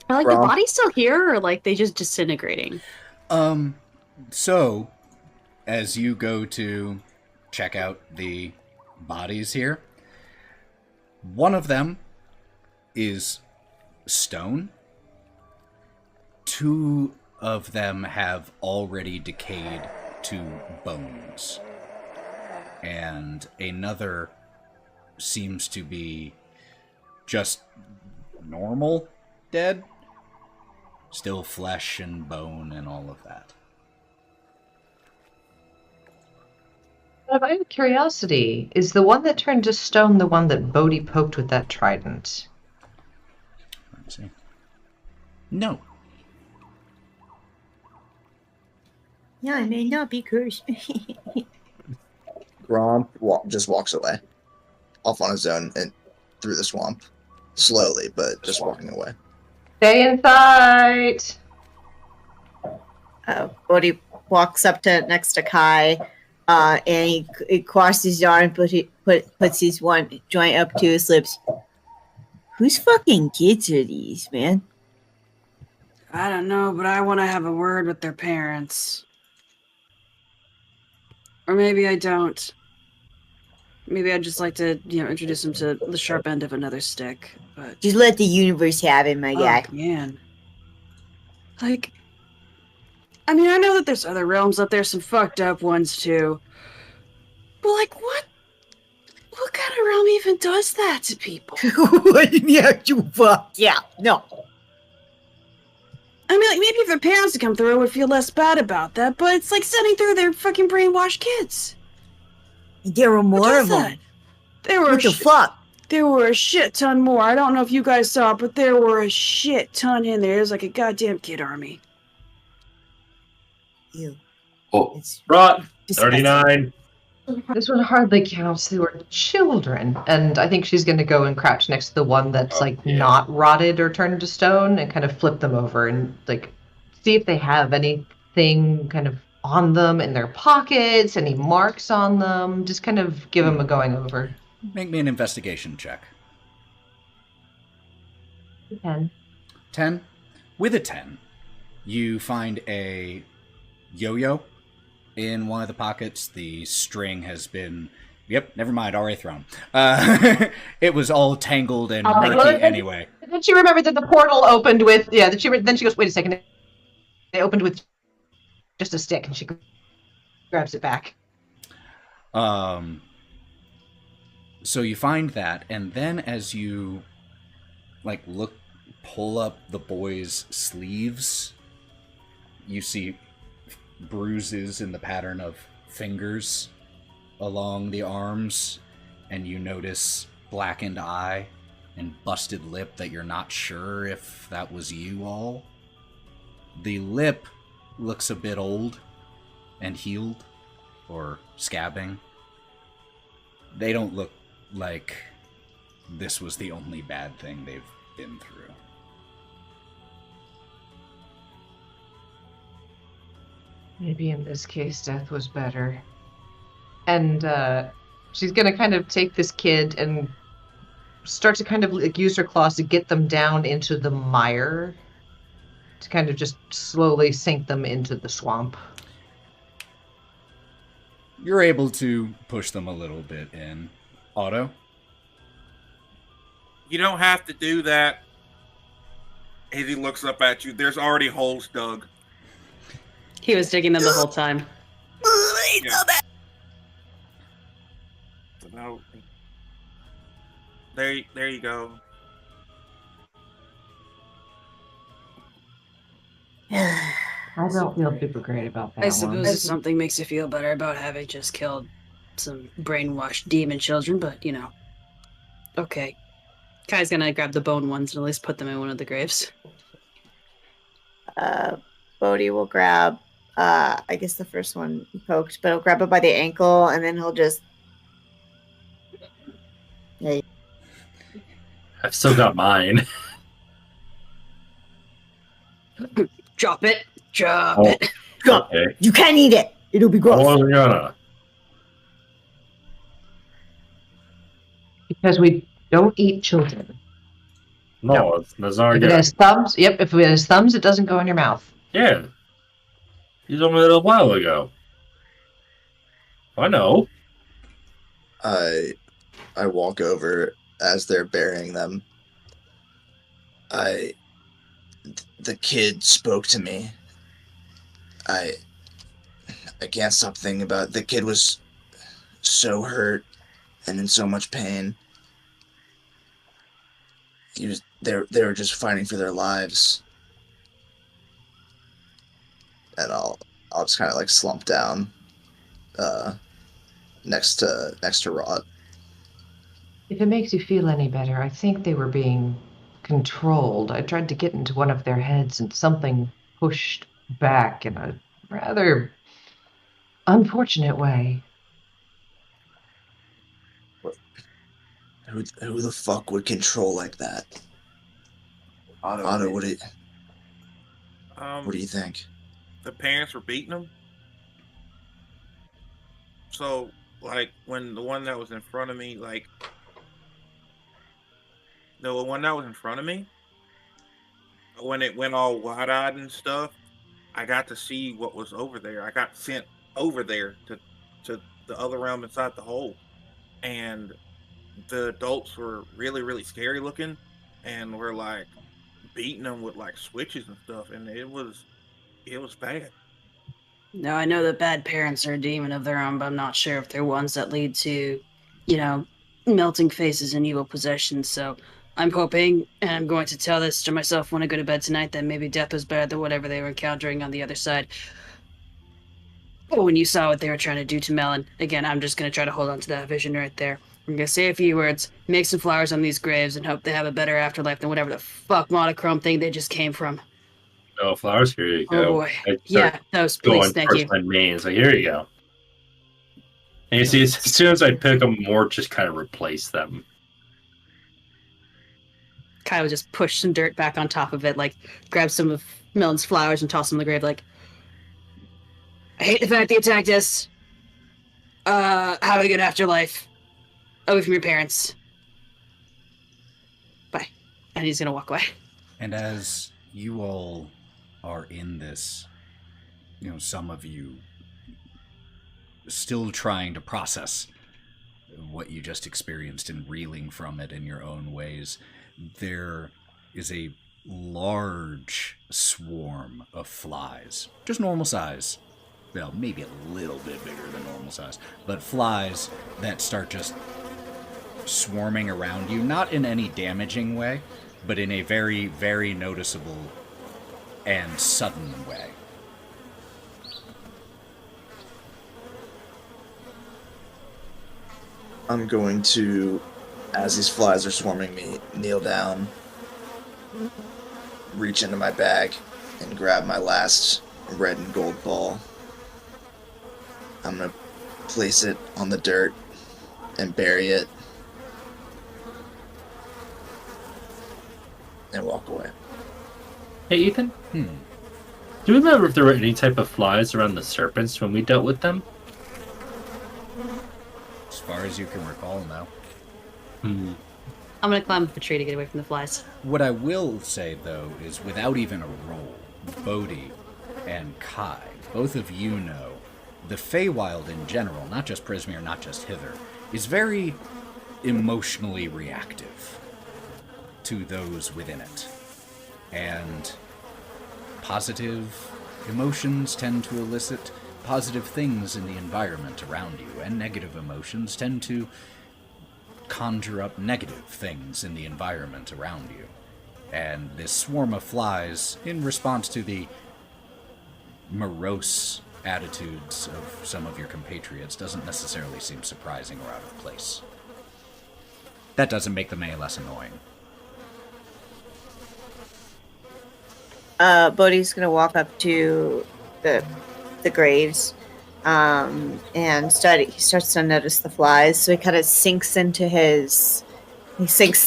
Are like Gromp. the bodies still here, or like they just disintegrating? So, as you go to check out the bodies here, one of them is stone. 2 of them have already decayed to bones. And another seems to be just normal dead. Still flesh and bone and all of that. Out of curiosity, is the one that turned to stone the one that Bodie poked with that trident? Let's see. No. Yeah, I may not be cursed. Gromp just walks away, off on his own and through the swamp, slowly, but just walking away. Stay in sight! Bodhi walks up to next to Kai, and he crosses his arm, puts his one joint up to his lips. Whose fucking kids are these, man? I don't know, but I want to have a word with their parents. Or maybe I don't. Maybe I'd just like to, introduce them to the sharp end of another stick. But Just let the universe have it, my guy. oh, man. Like, I mean, I know that there's other realms out there, some fucked up ones too. But like, what kind of realm even does that to people? What in the actual fuck? Yeah, no. I mean, like, maybe if their parents had come through, I would feel less bad about that, but it's like sending through their fucking brainwashed kids. There were more What of is them. that? There were What the fuck? There were a shit ton more. I don't know if you guys saw it, but there were a shit ton in there. It was like a goddamn kid army. Ew. Oh, It's Wraught. disgusting. 39. This one hardly counts. They were children. And I think she's going to go and crouch next to the one that's, not rotted or turned to stone and kind of flip them over and, see if they have anything kind of on them in their pockets, any marks on them. Just kind of give them a going over. Make me an investigation check. 10. 10. With a 10, you find a yo-yo in one of the pockets. The string has been... Yep, never mind, already thrown. It was all tangled and murky anyway. And then she remembered that the portal opened with... Yeah, then she goes, wait a second. It opened with just a stick, and she grabs it back. So you find that, and then as you, pull up the boy's sleeves, you see bruises in the pattern of fingers along the arms, and you notice blackened eye and busted lip that you're not sure if that was you all. The lip looks a bit old and healed, or scabbing. they don't look like this was the only bad thing they've been through. Maybe in this case, death was better. And she's gonna kind of take this kid and start to kind of like use her claws to get them down into the mire, to kind of just slowly sink them into the swamp. You're able to push them a little bit in. Otto? You don't have to do that. As he looks up at you, there's already holes dug. He was digging them the whole time. Yeah. So no. There you go. I don't feel super great about that I one. suppose if something makes you feel better about having just killed some brainwashed demon children, but, you know. Okay. Kai's gonna grab the bone ones and at least put them in one of the graves. Bodie will grab, I guess the first one he poked, but he'll grab it by the ankle and then he'll just. Yeah. I've still got mine. Drop it. Drop Oh. it. Okay. You can't eat it. It'll be I gross. wasn't gonna. Because we don't eat children. No, that's not If it good. has thumbs, if it has thumbs, it doesn't go in your mouth. Yeah. You told me that a while ago. I know. I walk over as they're burying them. The kid spoke to me. I can't stop thinking about it. The kid was so hurt and in so much pain. They were just fighting for their lives. And I'll just kind of like slump down next to Wraught. If it makes you feel any better, I think they were being controlled. I tried to get into one of their heads and something pushed back in a rather unfortunate way. Who the fuck would control like that? Otto, what do you think? The parents were beating them. So, like, when the one that was in front of me, like, the one that was in front of me, when it went all wide-eyed and stuff, I got to see what was over there. I got sent over there to the other realm inside the hole. And the adults were really, really scary looking and were, like, beating them with, like, switches and stuff. And it was bad. No, I know that bad parents are a demon of their own, but I'm not sure if they're ones that lead to, you know, melting faces and evil possessions. So I'm hoping, and I'm going to tell this to myself when I go to bed tonight, that maybe death was better than whatever they were encountering on the other side. But when you saw what they were trying to do to Melon, again, I'm just going to try to hold on to that vision right there. I'm going to say a few words, make some flowers on these graves, and hope they have a better afterlife than whatever the fuck monochrome thing they just came from. Oh, flowers. Here you go. Oh boy. I start Yeah, those, please, going thank towards you. my main. So here you go. And you see, as soon as I pick them, more just kind of replace them. Kai would just push some dirt back on top of it, like grab some of Melon's flowers and toss them in the grave, like, I hate the fact that you attacked us. Have a good afterlife. Away from your parents. Bye. And he's gonna walk away. And as you all are in this, you know, some of you still trying to process what you just experienced and reeling from it in your own ways, there is a large swarm of flies, just normal size. Well, maybe a little bit bigger than normal size, but flies that start just swarming around you, not in any damaging way, but in a very, very noticeable and sudden way. I'm going to, as these flies are swarming me, kneel down, reach into my bag, and grab my last red and gold ball. I'm going to place it on the dirt and bury it. And walk away. Hey, Ethan? Do you remember if there were any type of flies around the serpents when we dealt with them? As far as you can recall, no. I'm gonna climb up a tree to get away from the flies. What I will say, though, is without even a roll, Bodie and Kai, both of you know, the Feywild in general, not just Prismere, not just Hither, is very emotionally reactive to those within it. And positive emotions tend to elicit positive things in the environment around you, and negative emotions tend to conjure up negative things in the environment around you. And this swarm of flies, in response to the morose attitudes of some of your compatriots, doesn't necessarily seem surprising or out of place. That doesn't make them any less annoying. Bodhi's gonna walk up to the graves, and he starts to notice the flies. So he kind of sinks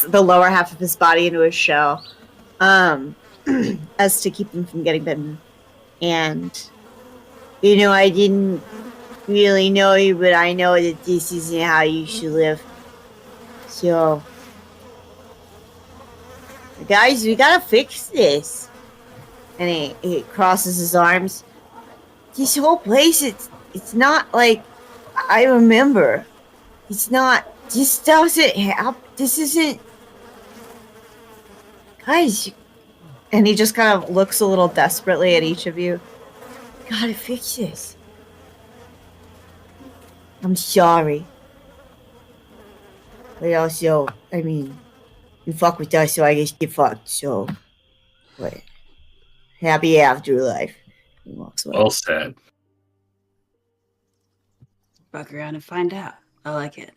the lower half of his body into his shell, as to keep him from getting bitten. And I didn't really know you, but I know that this isn't how you should live. So, guys, we gotta fix this. And he crosses his arms. This whole place, it's not like I remember. It's not. This doesn't happen. This isn't. Guys. And he just kind of looks a little desperately at each of you. Gotta fix this. I'm sorry. But also, I mean, you fuck with us, so I guess get fucked. So, what? Happy afterlife. He walks away. Well said. Fuck around and find out. I like it.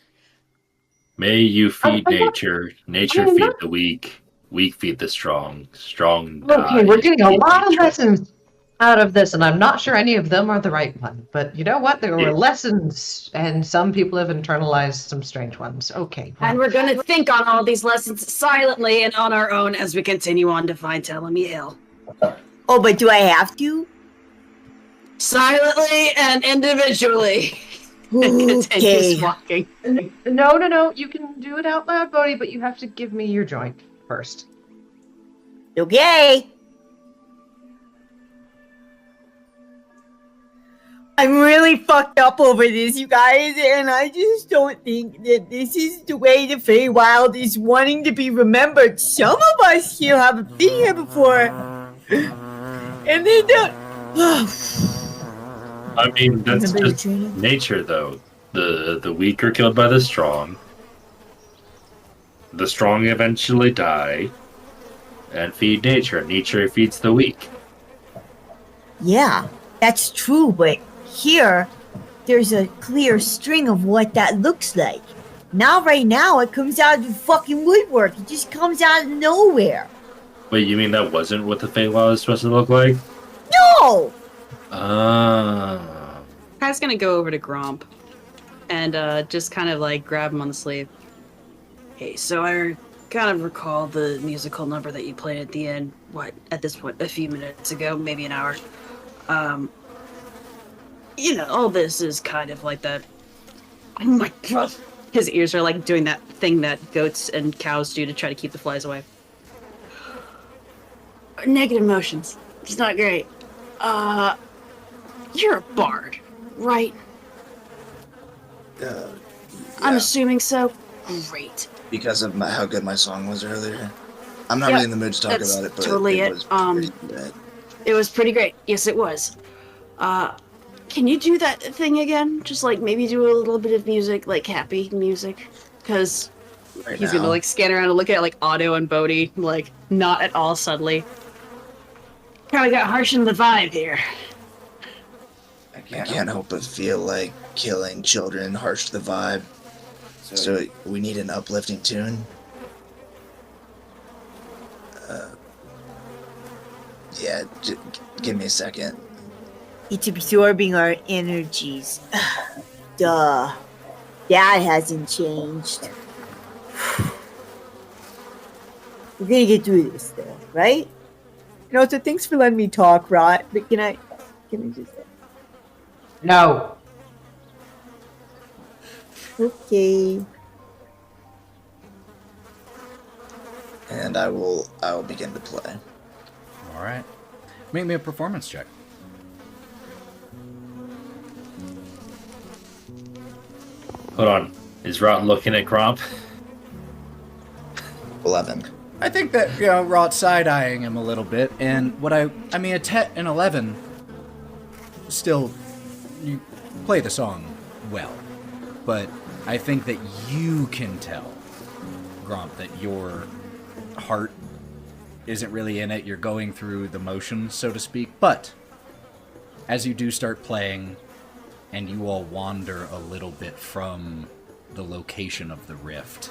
May you feed nature. Nature feed the weak. Weak feed the strong. Strong die. Okay, we're getting a lot of lessons out of this, and I'm not sure any of them are the right one. But you know what? There were lessons, and some people have internalized some strange ones. Okay. And we're gonna think on all these lessons silently and on our own as we continue on to find Telemy Hill. Oh, but do I have to? Silently and individually. And continues walking. No. You can do it out loud, Bodie, but you have to give me your joint first. Okay. I'm really fucked up over this, you guys, and I just don't think that this is the way the Feywild is wanting to be remembered. Some of us here have been here before, and they don't. I mean, that's just nature, though. The weak are killed by the strong. The strong eventually die and feed nature. Nature feeds the weak. Yeah, that's true, but here, there's a clear string of what that looks like. Right now, it comes out of the fucking woodwork. It just comes out of nowhere. Wait, you mean that wasn't what the Feywild is supposed to look like? No! Kai's gonna go over to Gromp and just kind of like grab him on the sleeve. Hey, so I kind of recall the musical number that you played at the end, at this point, a few minutes ago, maybe an hour. All this is kind of like that. Oh my god. His ears are like doing that thing that goats and cows do to try to keep the flies away. Negative emotions. It's not great. You're a bard, right? Yeah. I'm assuming so. Great. Because of how good my song was earlier. I'm not really in the mood to talk about it, but totally it was pretty good. It was pretty great. Yes, it was. Can you do that thing again? Just like maybe do a little bit of music, like happy music, because he's gonna like scan around and look at like Otto and Bodie, like not at all subtly. Kind of got harsh in the vibe here. I can't help but feel like killing children harsh to the vibe. So we need an uplifting tune. Yeah, give me a second. It's absorbing our energies. Duh. that hasn't changed. We're gonna get through this, though, right? And also, thanks for letting me talk, Wraught. But can I just... No. Okay. And I will begin to play. All right. Make me a performance check. Hold on. Is Wraught looking at Gromp? 11. I think that, Wraught side-eyeing him a little bit, and a 10 and 11, still, you play the song well, but I think that you can tell, Gromp, that your heart isn't really in it. You're going through the motions, so to speak, but as you do start playing, and you all wander a little bit from the location of the rift,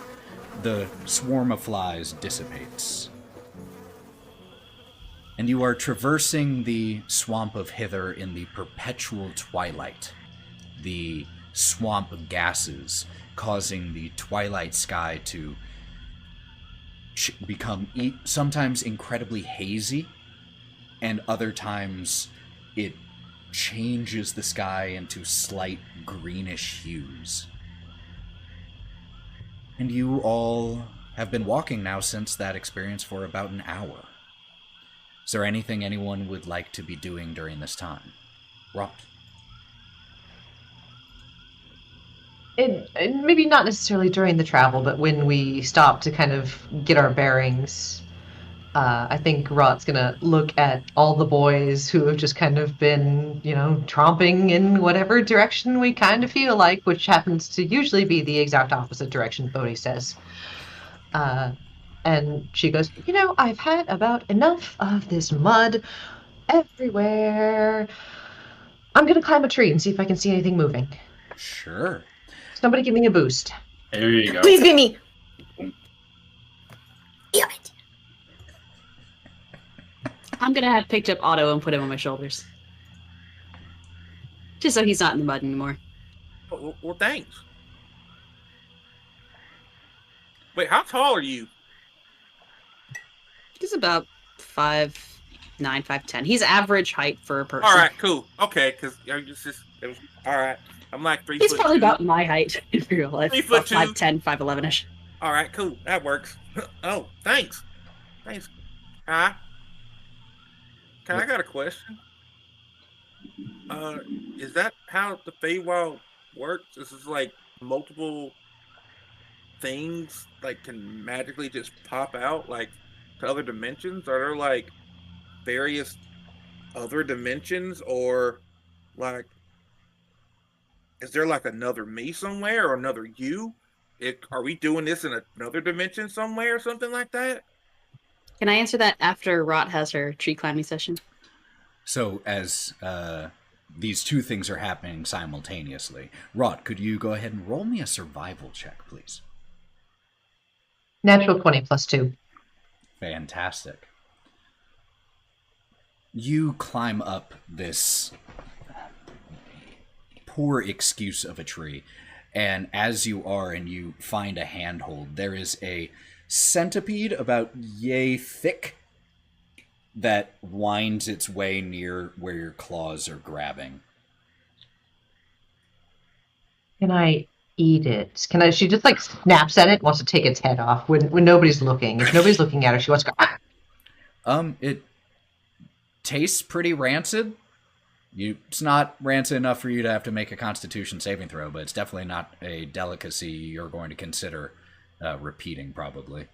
the swarm of flies dissipates. And you are traversing the swamp of Hither in the perpetual twilight. The swamp gases causing the twilight sky to become sometimes incredibly hazy, and other times it changes the sky into slight greenish hues. And you all have been walking now since that experience for about an hour. Is there anything anyone would like to be doing during this time? Wraught. Maybe not necessarily during the travel, but when we stop to kind of get our bearings, I think Wraught's gonna look at all the boys who have just kind of been, tromping in whatever direction we kind of feel like, which happens to usually be the exact opposite direction Bodie says. And she goes, I've had about enough of this mud everywhere. I'm gonna climb a tree and see if I can see anything moving. Sure. Somebody give me a boost. There you go. Please be me. Damn it. I'm gonna have picked up Otto and put him on my shoulders. Just so he's not in the mud anymore. Well, thanks. Wait, how tall are you? He's about 5'9", 5'10". He's average height for a person. All right, cool. Okay, because it was all right. I'm like 3 He's foot probably 2. about my height in real life. 3 foot 2. 5'10", 5'11"ish. All right, cool. That works. Oh, thanks. Thanks. Hi. I got a question. Is that how the Feywild works? This is like multiple things like can magically just pop out like to other dimensions? Are there like various other dimensions, or like is there like another me somewhere or another you? Are we doing this in another dimension somewhere or something like that? Can I answer that after Wraught has her tree climbing session? So as these two things are happening simultaneously, Wraught, could you go ahead and roll me a survival check, please? Natural 20 plus 2. Fantastic. You climb up this poor excuse of a tree, and as you are and you find a handhold, there is a centipede about yay thick that winds its way near where your claws are grabbing. Can I eat it? She just like snaps at it, wants to take its head off when nobody's looking. If nobody's looking at her, she wants to go. It tastes pretty rancid. It's not rancid enough for you to have to make a Constitution saving throw, but it's definitely not a delicacy you're going to consider repeating, probably.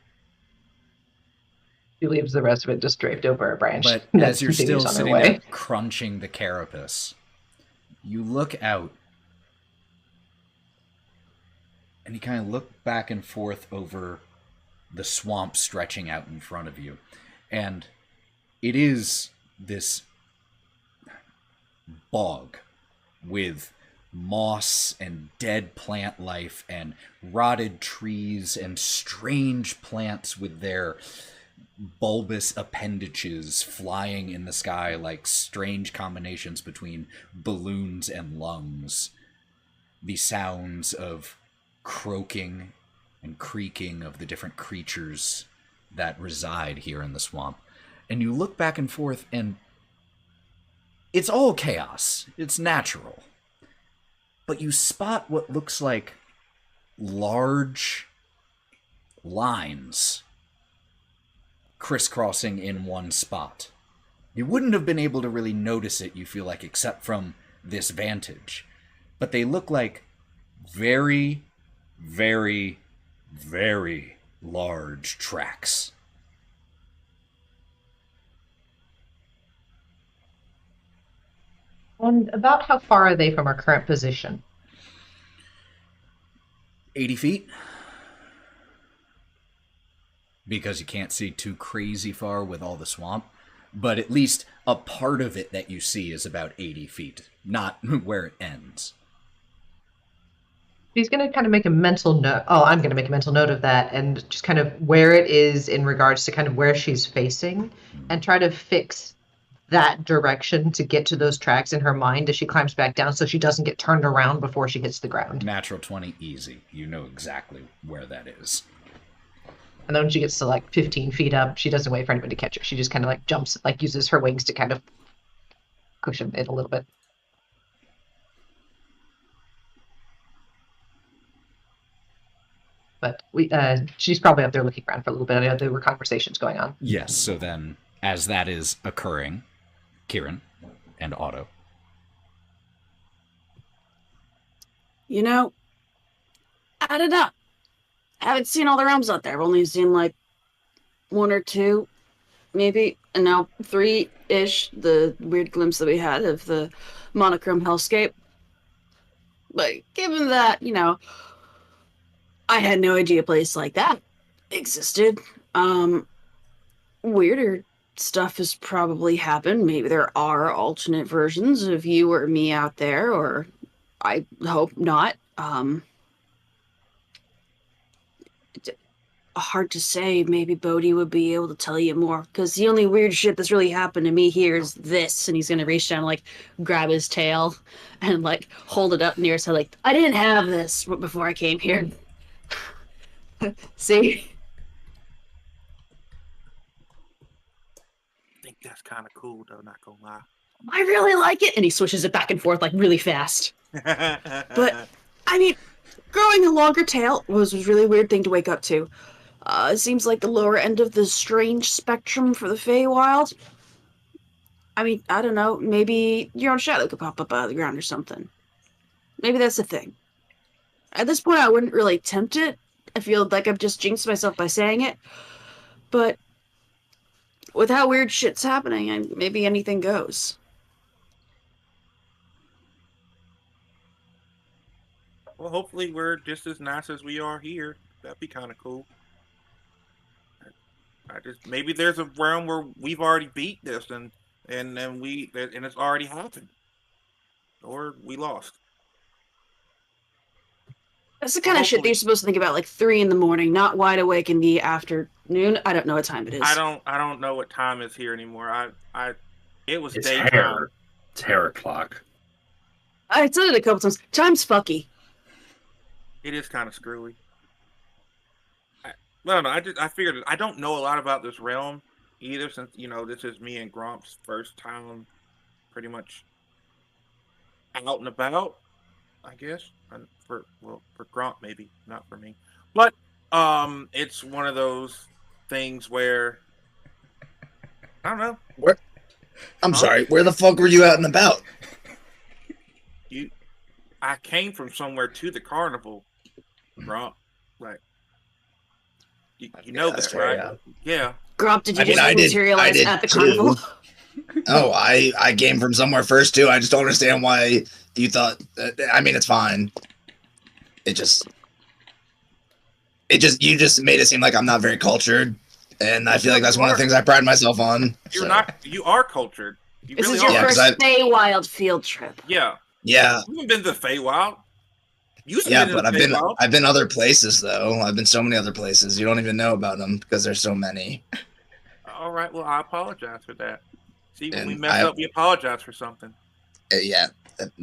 She leaves the rest of it just draped over a branch. But as you're still sitting there crunching the carapace, you look out and you kind of look back and forth over the swamp stretching out in front of you. And it is this bog with moss and dead plant life and rotted trees and strange plants with their bulbous appendages flying in the sky like strange combinations between balloons and lungs. The sounds of croaking and creaking of the different creatures that reside here in the swamp. And you look back and forth, and it's all chaos. It's natural. But you spot what looks like large lines crisscrossing in one spot. You wouldn't have been able to really notice it, you feel like, except from this vantage. But they look like very, very, very large tracks. And about how far are they from our current position? 80 feet. Because you can't see too crazy far with all the swamp. But at least a part of it that you see is about 80 feet, not where it ends. He's going to kind of make a mental note. Oh, I'm going to make a mental note of that and just kind of where it is in regards to kind of where she's facing and try to fix that direction to get to those tracks in her mind as she climbs back down so she doesn't get turned around before she hits the ground. Natural 20, easy. You know exactly where that is. And then when she gets to like 15 feet up, she doesn't wait for anybody to catch her. She just kind of like jumps, like uses her wings to kind of cushion it a little bit. But she's probably up there looking around for a little bit. I know there were conversations going on. Yes, so then as that is occurring, Kieren and Otto. You know, I don't know. I haven't seen all the realms out there. I've only seen like 1 or 2, maybe, and now 3-ish, the weird glimpse that we had of the monochrome hellscape. But given that, you know, I had no idea a place like that existed. Weirder stuff has probably happened. Maybe there are alternate versions of you or me out there, or I hope not. Hard to say. Maybe Bodie would be able to tell you more, because the only weird shit that's really happened to me here is this. And he's gonna reach down and like grab his tail and like hold it up near his head, like, I didn't have this before I came here. See? I think that's kind of cool, though, not gonna lie. I really like it. And he swishes it back and forth like really fast. But I mean, growing a longer tail was a really weird thing to wake up to. It seems like the lower end of the strange spectrum for the Feywild. I mean, I don't know. Maybe your own shadow could pop up out of the ground or something. Maybe that's the thing. At this point, I wouldn't really tempt it. I feel like I've just jinxed myself by saying it. But with how weird shit's happening, maybe anything goes. Well, hopefully we're just as nice as we are here. That'd be kind of cool. Maybe there's a realm where we've already beat this and it's already happened, or we lost. That's the kind of shit that you're supposed to think about like 3 a.m, not wide awake in the afternoon. I don't know what time it is. I don't know what time is here anymore. It's daytime. It's hair o'clock. I said it a couple times. Time's fucky. It is kind of screwy. I figured I don't know a lot about this realm either, since this is me and Gromp's first time, pretty much out and about. I guess for Gromp maybe, not for me, but it's one of those things where I don't know. I'm sorry. Where the fuck were you out and about? I came from somewhere to the carnival, Gromp. Like, you know that, right? Yeah. Gromp, did you just materialize at the carnival? Oh, I came from somewhere first too. I just don't understand why you thought. I mean, it's fine. You just made it seem like I'm not very cultured, and I feel like that's one of the things I pride myself on. You're not. You are cultured. This is your first Feywild field trip. Yeah. Yeah. You haven't been to Feywild. But I've been other places though. I've been so many other places. You don't even know about them because there's so many. All right. Well, I apologize for that. See, when we mess up, we apologize for something. Yeah.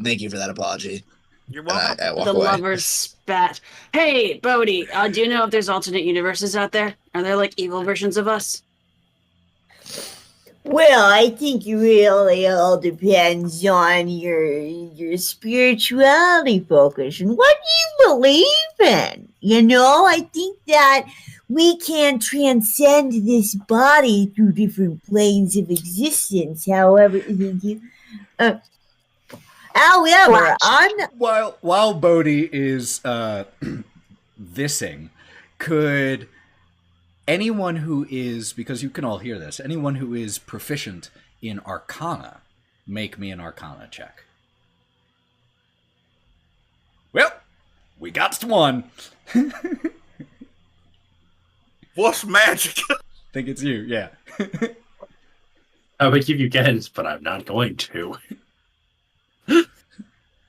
Thank you for that apology. You're And welcome. I walk The away. lovers spat. Hey, Bodie, do you know if there's alternate universes out there? Are there like evil versions of us? Well, I think it really all depends on your spirituality focus and what you believe in. You know, I think that we can transcend this body through different planes of existence. However, While Bodie is thising, could anyone who is, because you can all hear this, anyone who is proficient in Arcana, make me an Arcana check. Well, we got one. What's magic? Think it's you, yeah. I would give you guidance, but I'm not going to.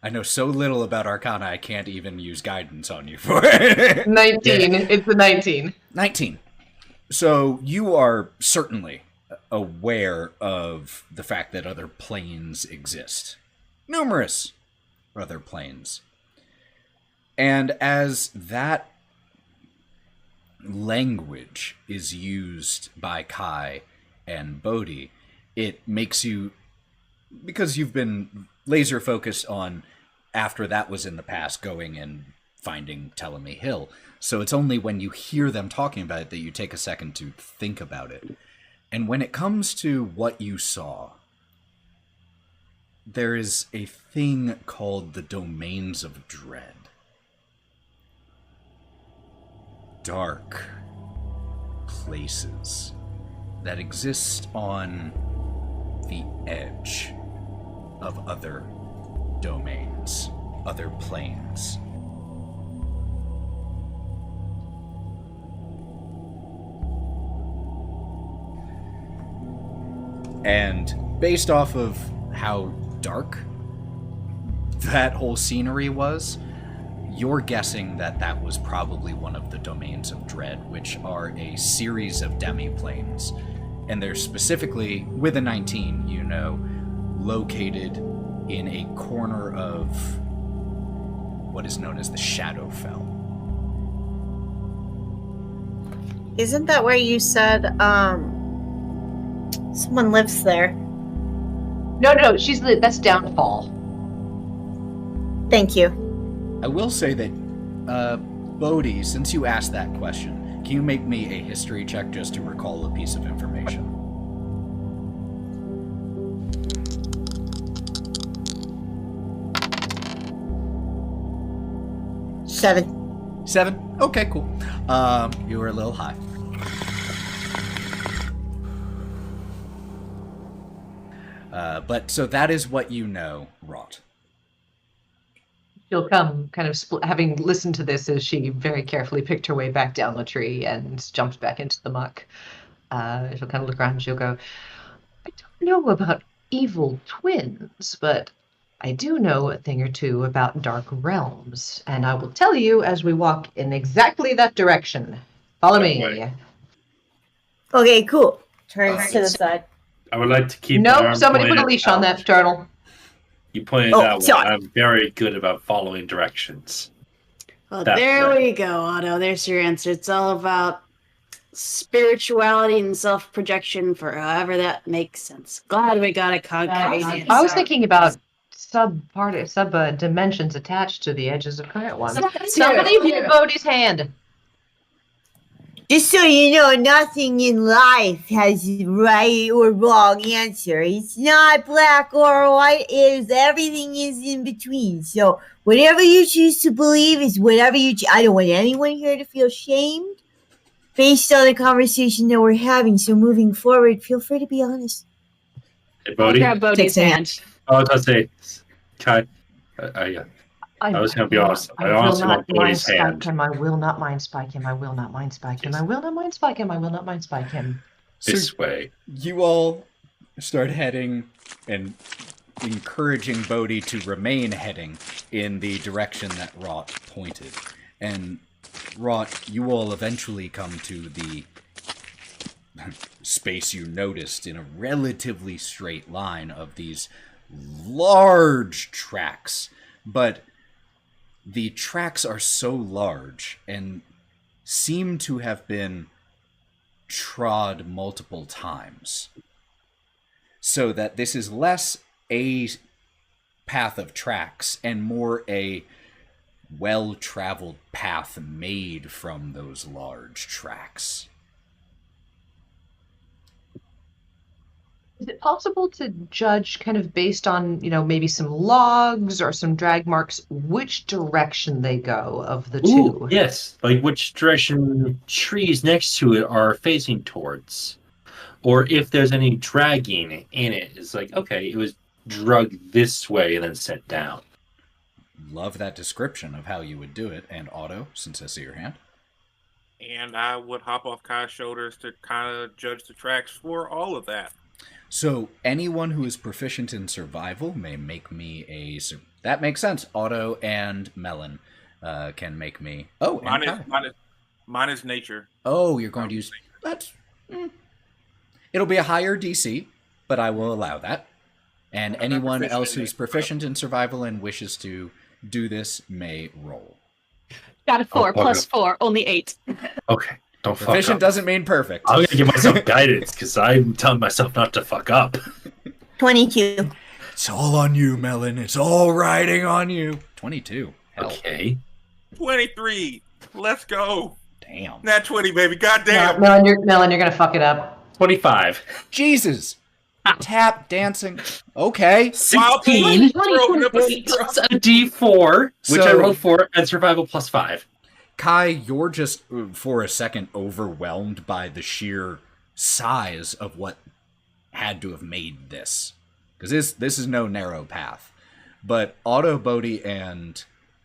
I know so little about Arcana, I can't even use guidance on you for it. 19. It's a 19. 19. So you are certainly aware of the fact that other planes exist. Numerous other planes. And as that language is used by Kai and Bodhi, it makes you, because you've been laser focused on, after that was in the past, going and finding Telemy Hill. So it's only when you hear them talking about it that you take a second to think about it. And when it comes to what you saw, there is a thing called the Domains of Dread. Dark places that exist on the edge of other domains, other planes. And based off of how dark that whole scenery was, you're guessing that that was probably one of the Domains of Dread, which are a series of demi-planes. And they're specifically, with a 19, you know, located in a corner of what is known as the Shadowfell. Isn't that where you said someone lives there? No, that's Downfall. Thank you. I will say that, Bodhi, since you asked that question, can you make me a history check just to recall a piece of information? Seven? Okay, cool. You were a little high. But so that is what you know, Wraught. She'll come kind of having listened to this as she very carefully picked her way back down the tree and jumped back into the muck. She'll kind of look around and she'll go, I don't know about evil twins, but I do know a thing or two about dark realms, and I will tell you as we walk in exactly that direction. Follow me. Right. Okay, cool. Turns to the side. I would like to keep. Nope, somebody put a leash on that turtle. You pointed out sorry. I'm very good about following directions. Well, That there way. we go, Otto. There's your answer. It's all about spirituality and self-projection for however that makes sense. Glad we got a concrete answer. I was thinking about sub dimensions attached to the edges of current ones. Somebody hold Bodhi's hand. Just so you know, nothing in life has right or wrong answer. It's not black or white. Everything is in between. So whatever you choose to believe is whatever you I don't want anyone here to feel shamed based on the conversation that we're having. So moving forward, feel free to be honest. Hey, I'll Bodhi. grab Bodhi's Takes a hand. I was going to say, Kai. I was going to be honest. I honestly want Bodhi's hand. I will not mind spike him. I will not mind spike him. I will not mind spike him. I will not mind spike him. This way. You all start heading and encouraging Bodhi to remain heading in the direction that Wraught pointed. And Wraught, you all eventually come to the space you noticed in a relatively straight line of these large tracks. But the tracks are so large and seem to have been trod multiple times, so that this is less a path of tracks and more a well-traveled path made from those large tracks. Is it possible to judge kind of based on, maybe some logs or some drag marks, which direction they go of the two? Ooh, yes. Like which direction trees next to it are facing towards. Or if there's any dragging in it. It's like, okay, it was drugged this way and then set down. Love that description of how you would do it. And Otto, since I see your hand. And I would hop off Kai's shoulders to kind of judge the tracks for all of that. So anyone who is proficient in survival may make me that makes sense. Otto and Melon can make me. Oh, and mine is nature. Oh, you're going to use that. It'll be a higher DC, but I will allow that. And anyone else who's proficient in survival and wishes to do this may roll. Got a 4 plus 4, only 8. Okay. Don't fuck Proficient up. doesn't mean perfect. I'm going to give myself guidance because I'm telling myself not to fuck up. 22. It's all on you, Melon. It's all riding on you. 22. Hell. Okay. 23. Let's go. Damn. Nat 20, baby. Goddamn. Melon, you're gonna fuck it up. 25. Jesus. Tap dancing. Okay. 16. Plus a D4, which I rolled for, and survival plus 5. Kai, you're just, for a second, overwhelmed by the sheer size of what had to have made this. Because this is no narrow path. But Otto, Bodie, and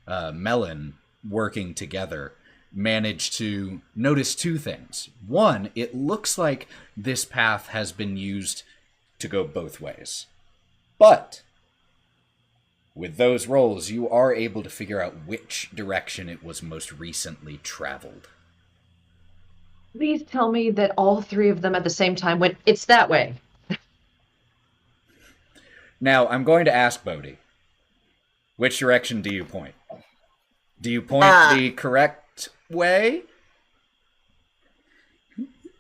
Melon working together managed to notice two things. One, it looks like this path has been used to go both ways. But with those rolls, you are able to figure out which direction it was most recently traveled. Please tell me that all three of them at the same time went, it's that way. Now, I'm going to ask Bodie, which direction do you point? Do you point the correct way?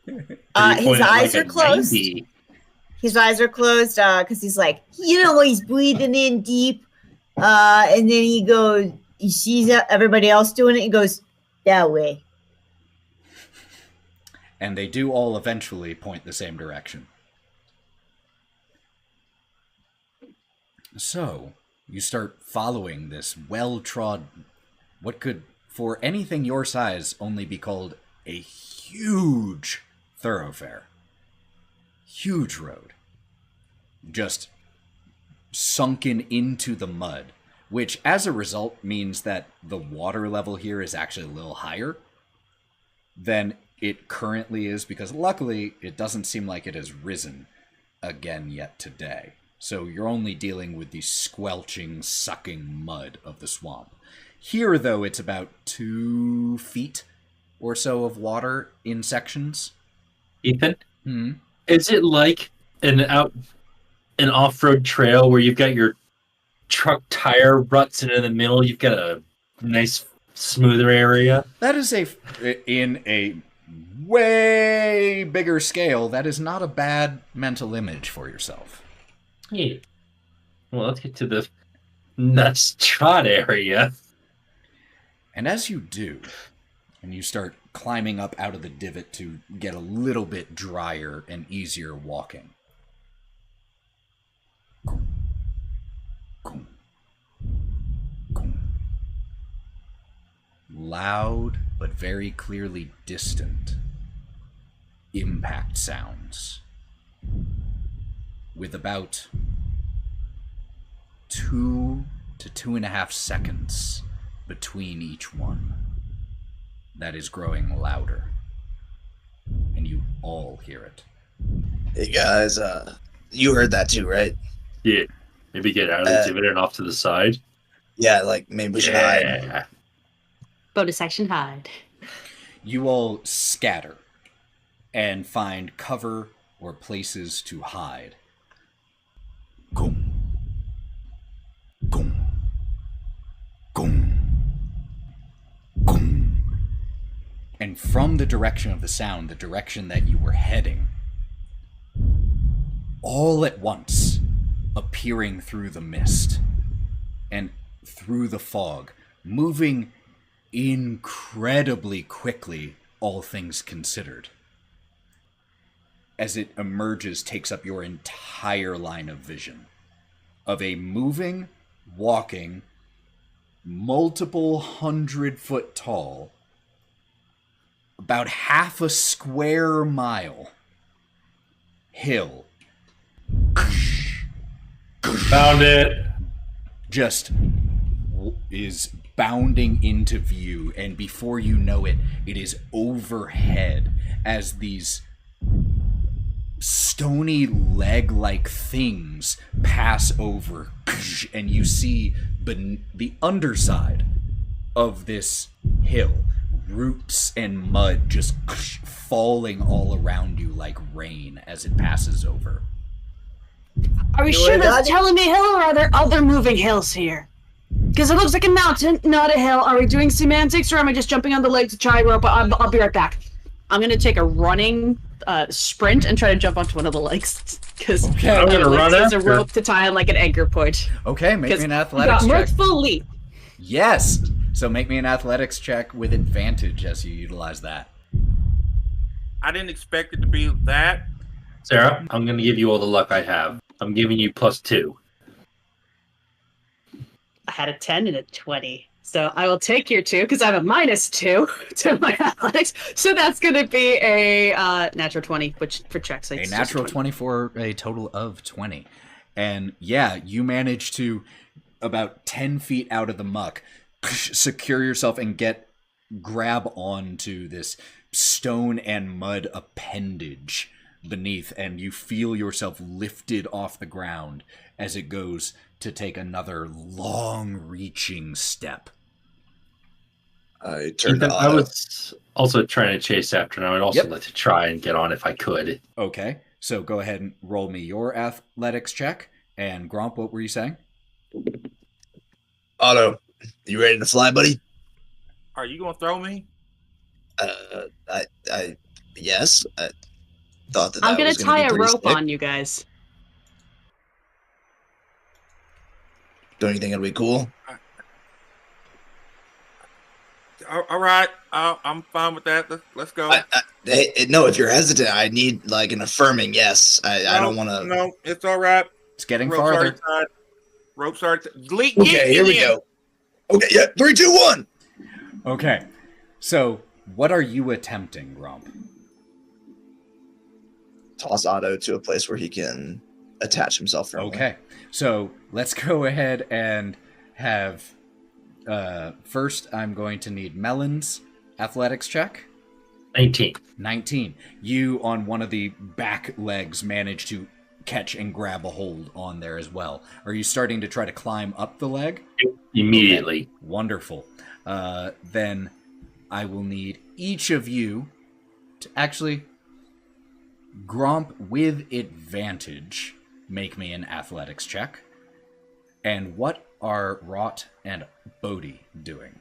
His eyes are closed. 90. His eyes are closed because he's like, he's breathing in deep. And then he sees everybody else doing it. He goes, that way. And they do all eventually point the same direction. So, you start following this well-trod, what could, for anything your size, only be called a huge thoroughfare. Huge road. Just sunken into the mud, which as a result means that the water level here is actually a little higher than it currently is, because luckily it doesn't seem like it has risen again yet today. So you're only dealing with the squelching, sucking mud of the swamp. Here, though, it's about 2 feet or so of water in sections. Ethan, is it like an off-road trail where you've got your truck tire ruts, and in the middle you've got a nice smoother area? That is in a way bigger scale, that is not a bad mental image for yourself. Yeah. Well, let's get to the nuts trot area. And as you do, and you start climbing up out of the divot to get a little bit drier and easier walking, loud but very clearly distant impact sounds with about 2 to 2.5 seconds between each one. That is growing louder, and you all hear it. Hey guys, you heard that too, right? Yeah. Maybe get out of the divot and off to the side. Yeah, like maybe we should hide. Bonus section hide. You all scatter and find cover or places to hide. Goom. Goom. Goom. And from the direction of the sound, the direction that you were heading, all at once, appearing through the mist and through the fog, moving incredibly quickly, all things considered. As it emerges, takes up your entire line of vision of a moving, walking, multiple 100-foot tall, about half a square mile hill. Found it. Just is bounding into view, and before you know it, it is overhead as these stony leg-like things pass over, and you see the underside of this hill, roots and mud just falling all around you like rain as it passes over. Are we sure that's Telemy Hill, or are there other moving hills here? Because it looks like a mountain, not a hill. Are we doing semantics, or am I just jumping on the leg to try rope? I'll be right back. I'm gonna take a running sprint and try to jump onto one of the legs. Because okay, I'm gonna run there's a after. rope to tie on like an anchor point. Okay, make me an athletics check. Mirthful leap. Yes! So make me an athletics check with advantage as you utilize that. I didn't expect it to be that. Sarah, I'm going to give you all the luck I have. I'm giving you +2. I had a 10 and a 20. So I will take your 2 because I have a -2 to my athletics. So that's going to be a natural 20, which for checks. A natural 20 for a total of 20. And yeah, you manage to, about 10 feet out of the muck, secure yourself and grab onto this stone and mud appendage beneath, and you feel yourself lifted off the ground as it goes to take another long-reaching step. I turned Ethan, to I Otto. was also trying to chase after, and I would also like to try and get on if I could. Okay, so go ahead and roll me your athletics check. And Gromp, what were you saying? Otto, you ready to fly, buddy? Are you gonna throw me? Yes. I thought that I'm that going was to gonna tie be a pretty rope sick. on you guys. Don't you think it'll be cool? All right, I'm fine with that. Let's go. No, if you're hesitant, I need like an affirming yes. I don't want to. No, it's all right. It's getting Ropes farther. already tied. Ropes are leak. Okay, here we go. Okay, yeah, 3, 2, 1. Okay, so what are you attempting, Gromp? Toss Otto to a place where he can attach himself firmly. Okay, so let's go ahead and have... first, I'm going to need Melon's athletics check. 19. 19. You, on one of the back legs, manage to catch and grab a hold on there as well. Are you starting to try to climb up the leg? Immediately. Okay. Wonderful. Then I will need each of you to actually... Gromp, with advantage, make me an athletics check. And what are Wraught and Bodie doing?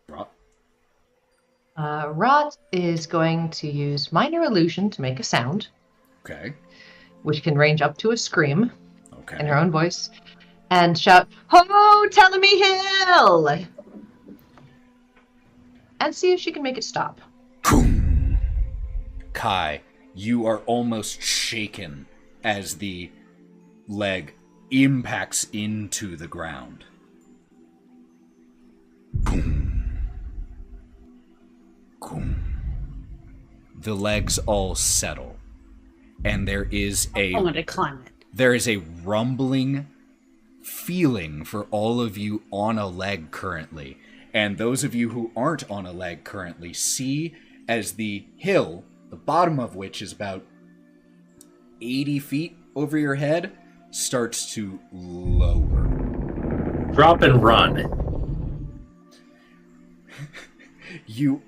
Wraught? Wraught is going to use Minor Illusion to make a sound, Okay. which can range up to a scream Okay. in her own voice, and shout, "Ho, Telemy Hill!" and see if she can make it stop. Kai, you are almost shaken as the leg impacts into the ground. The legs all settle, and there is I want to climb it. there is a rumbling feeling for all of you on a leg currently, and those of you who aren't on a leg currently see as the hill, the bottom of which is about 80 feet over your head, starts to lower. Drop and run. You,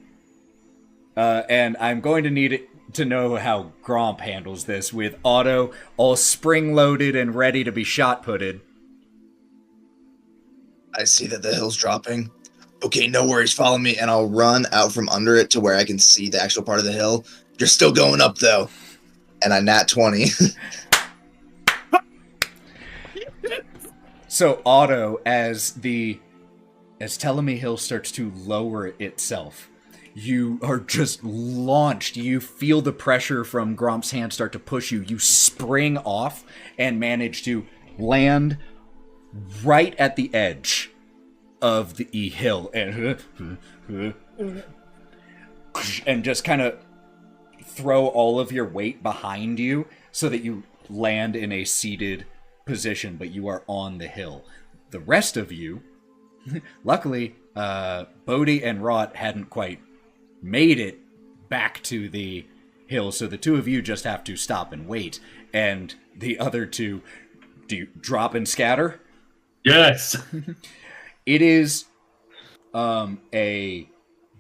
and I'm going to need it to know how Gromp handles this, with Otto all spring-loaded and ready to be shot-putted. I see that the hill's dropping. okay, no worries, follow me. And I'll run out from under it to where I can see the actual part of the hill. You're still going up, though. And I nat 20. So Otto, as Telemy Hill starts to lower itself, you are just launched. You feel the pressure from Gromp's hand start to push you. You spring off and manage to land right at the edge of the hill and just kind of throw all of your weight behind you so that you land in a seated position, but you are on the hill. The rest of you, luckily, Bodie and Wraught hadn't quite made it back to the hill, so the two of you just have to stop and wait, and the other two, do you drop and scatter? Yes. It is a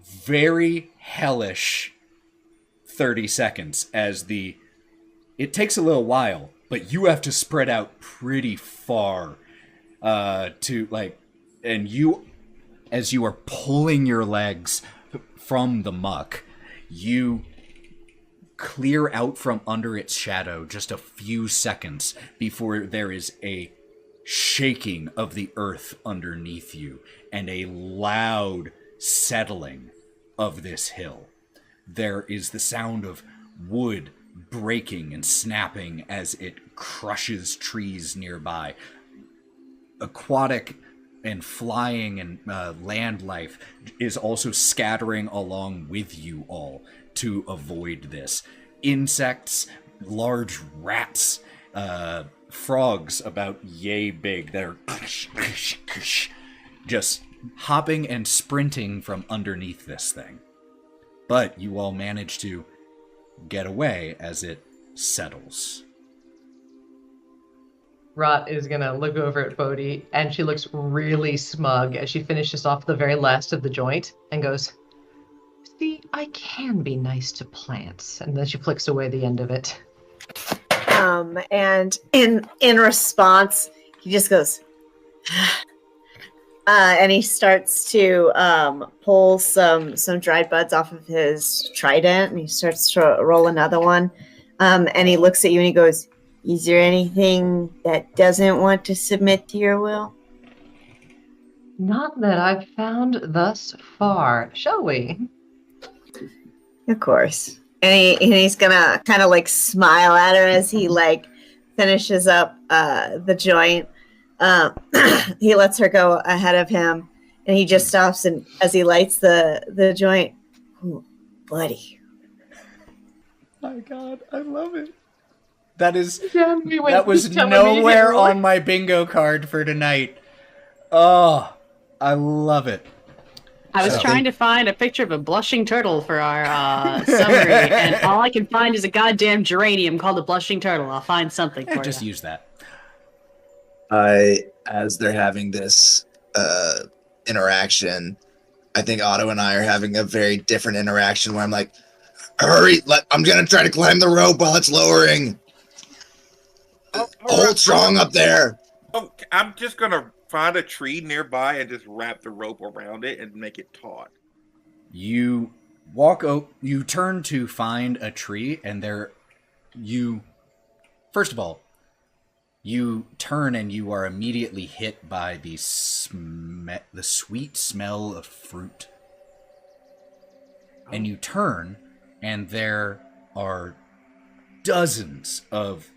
very hellish 30 seconds as it takes a little while, but you have to spread out pretty far and you, as you are pulling your legs from the muck, you clear out from under its shadow just a few seconds before there is a shaking of the earth underneath you and a loud settling of this hill. There is the sound of wood breaking and snapping as it crushes trees nearby. Aquatic and flying and land life is also scattering along with you all to avoid this. Insects, large rats, frogs about yay big that are just hopping and sprinting from underneath this thing. But you all manage to get away as it settles. Wraught is gonna look over at Bodie, and she looks really smug as she finishes off the very last of the joint and goes, "See, I can be nice to plants." And then she flicks away the end of it. And in response, he just goes, and he starts to pull some dried buds off of his trident, and he starts to roll another one. And he looks at you and he goes, "Is there anything that doesn't want to submit to your will?" Not that I've found thus far. Shall we? Of course. And he's gonna kind of like smile at her as he like finishes up the joint. He lets her go ahead of him, and he just stops, and as he lights the joint, "Ooh, buddy." My God, I love it. That That was nowhere on my bingo card for tonight. Oh, I love it. I was trying to find a picture of a blushing turtle for our summary, and all I can find is a goddamn geranium called a blushing turtle. I'll find something for Just you. use that. As they're having this interaction, I think Otto and I are having a very different interaction where I'm like, hurry, I'm going to try to climb the rope while it's lowering. Hold strong up there. Oh, I'm just going to find a tree nearby and just wrap the rope around it and make it taut. You you turn to find a tree, and first of all, you turn and you are immediately hit by the sweet smell of fruit. And you turn, and there are dozens of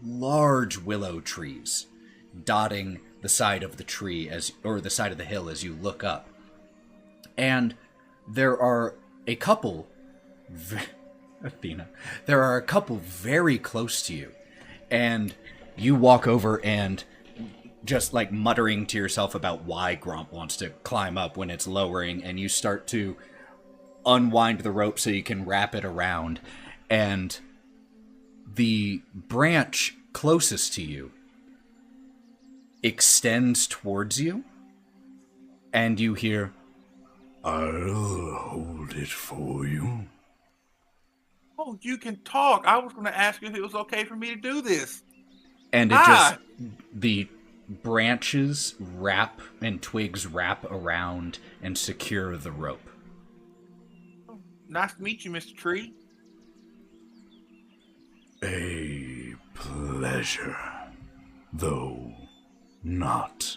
large willow trees dotting the side of the tree or the side of the hill as you look up. And there are a couple Athena, there are a couple very close to you. And you walk over and just like muttering to yourself about why Gromp wants to climb up when it's lowering, and you start to unwind the rope so you can wrap it around, and the branch closest to you extends towards you, and you hear, "I'll hold it for you." Oh, you can talk. I was going to ask you if it was okay for me to do this. And the branches wrap and twigs wrap around and secure the rope. Nice to meet you, Mr. Tree. A pleasure, though not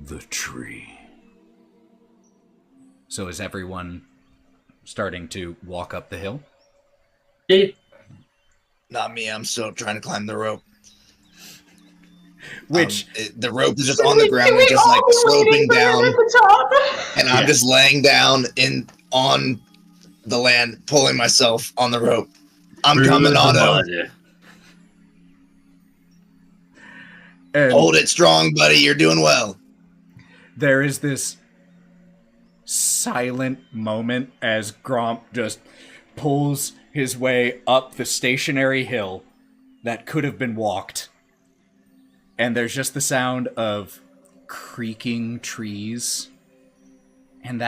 the tree. So is everyone starting to walk up the hill? Yeah. Not me. I'm still trying to climb the rope. Which the rope is just on the ground and just like sloping down, and I'm just laying down on the land, pulling myself on the rope. I'm coming, Otto. Hold it strong, buddy. You're doing well. There is this silent moment as Gromp just pulls his way up the stationary hill that could have been walked. And there's just the sound of creaking trees. And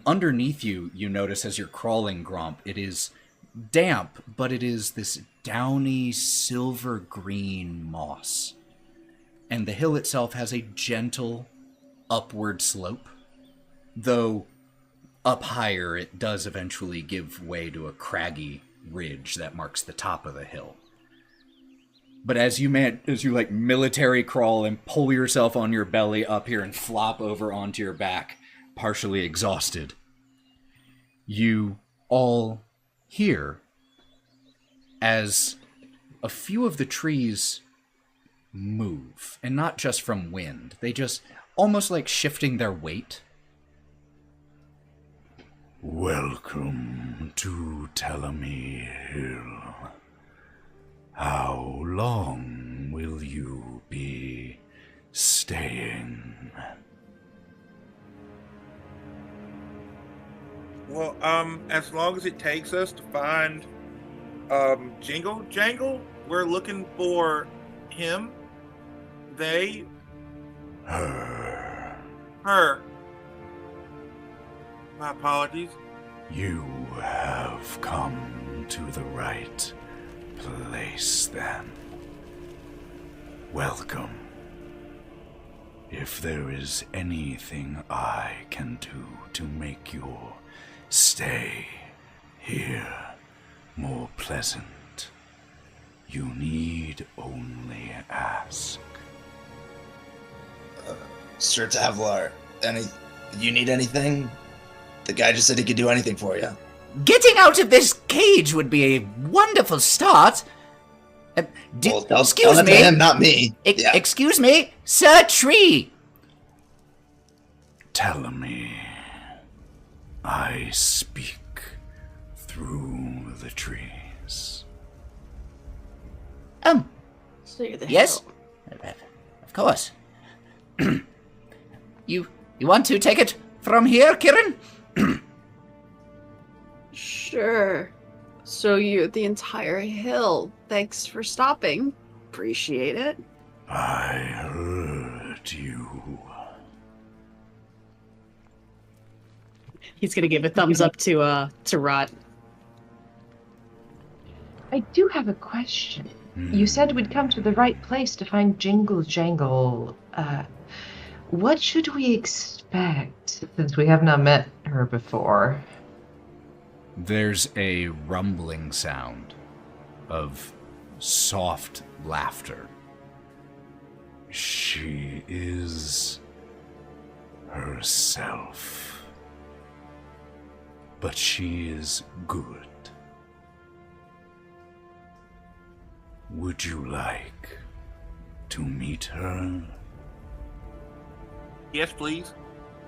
underneath you, you notice as you're crawling, Gromp, it is damp, but it is this downy silver green moss. And the hill itself has a gentle upward slope, though up higher it does eventually give way to a craggy ridge that marks the top of the hill. But as you like military crawl and pull yourself on your belly up here and flop over onto your back, partially exhausted, you all hear as a few of the trees move, and not just from wind. They just almost like shifting their weight. Welcome to Telemy Hill. How long will you be staying? Well, as long as it takes us to find Jingle Jangle, we're looking for him. They. Her. My apologies. You have come to the right place, then. Welcome. If there is anything I can do to make your stay here more pleasant, you need only ask. Sir Tavalar, you need anything? The guy just said he could do anything for you. Getting out of this cage would be a wonderful start. Tell excuse that me. to him, not me. Excuse me, Sir Tree. Tell me. I speak through the trees. So you're the Yes, hill. of course. You want to take it from here, Kieren? Sure. So you're the entire hill. Thanks for stopping. Appreciate it. I heard you. He's gonna give a thumbs up to Wraught. I do have a question. You said we'd come to the right place to find Jingle Jangle. What should we expect, since we have not met her before? There's a rumbling sound of soft laughter. She is herself. But she is good. Would you like to meet her? Yes, please.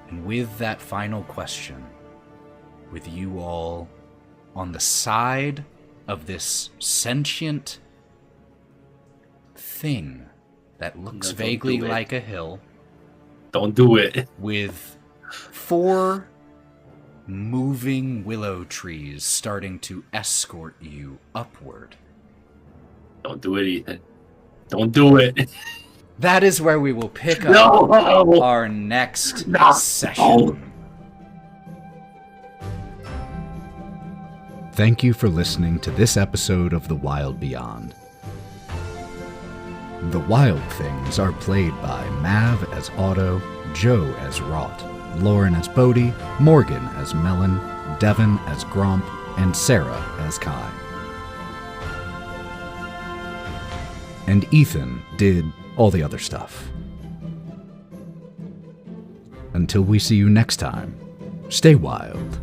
And with that final question, with you all on the side of this sentient thing that looks don't vaguely do it. like a hill, Don't do it. with 4 moving willow trees starting to escort you upward. Don't do it, Ethan. Don't do it. That is where we will pick up No! our next No! session. Thank you for listening to this episode of The Wild Beyond. The Wylde Things are played by Mav as Otto, Joe as Wraught, Lauren as Bodie, Morgan as Melon, Devon as Gromp, and Sarah as Kai. And Ethan did all the other stuff. Until we see you next time, stay wild.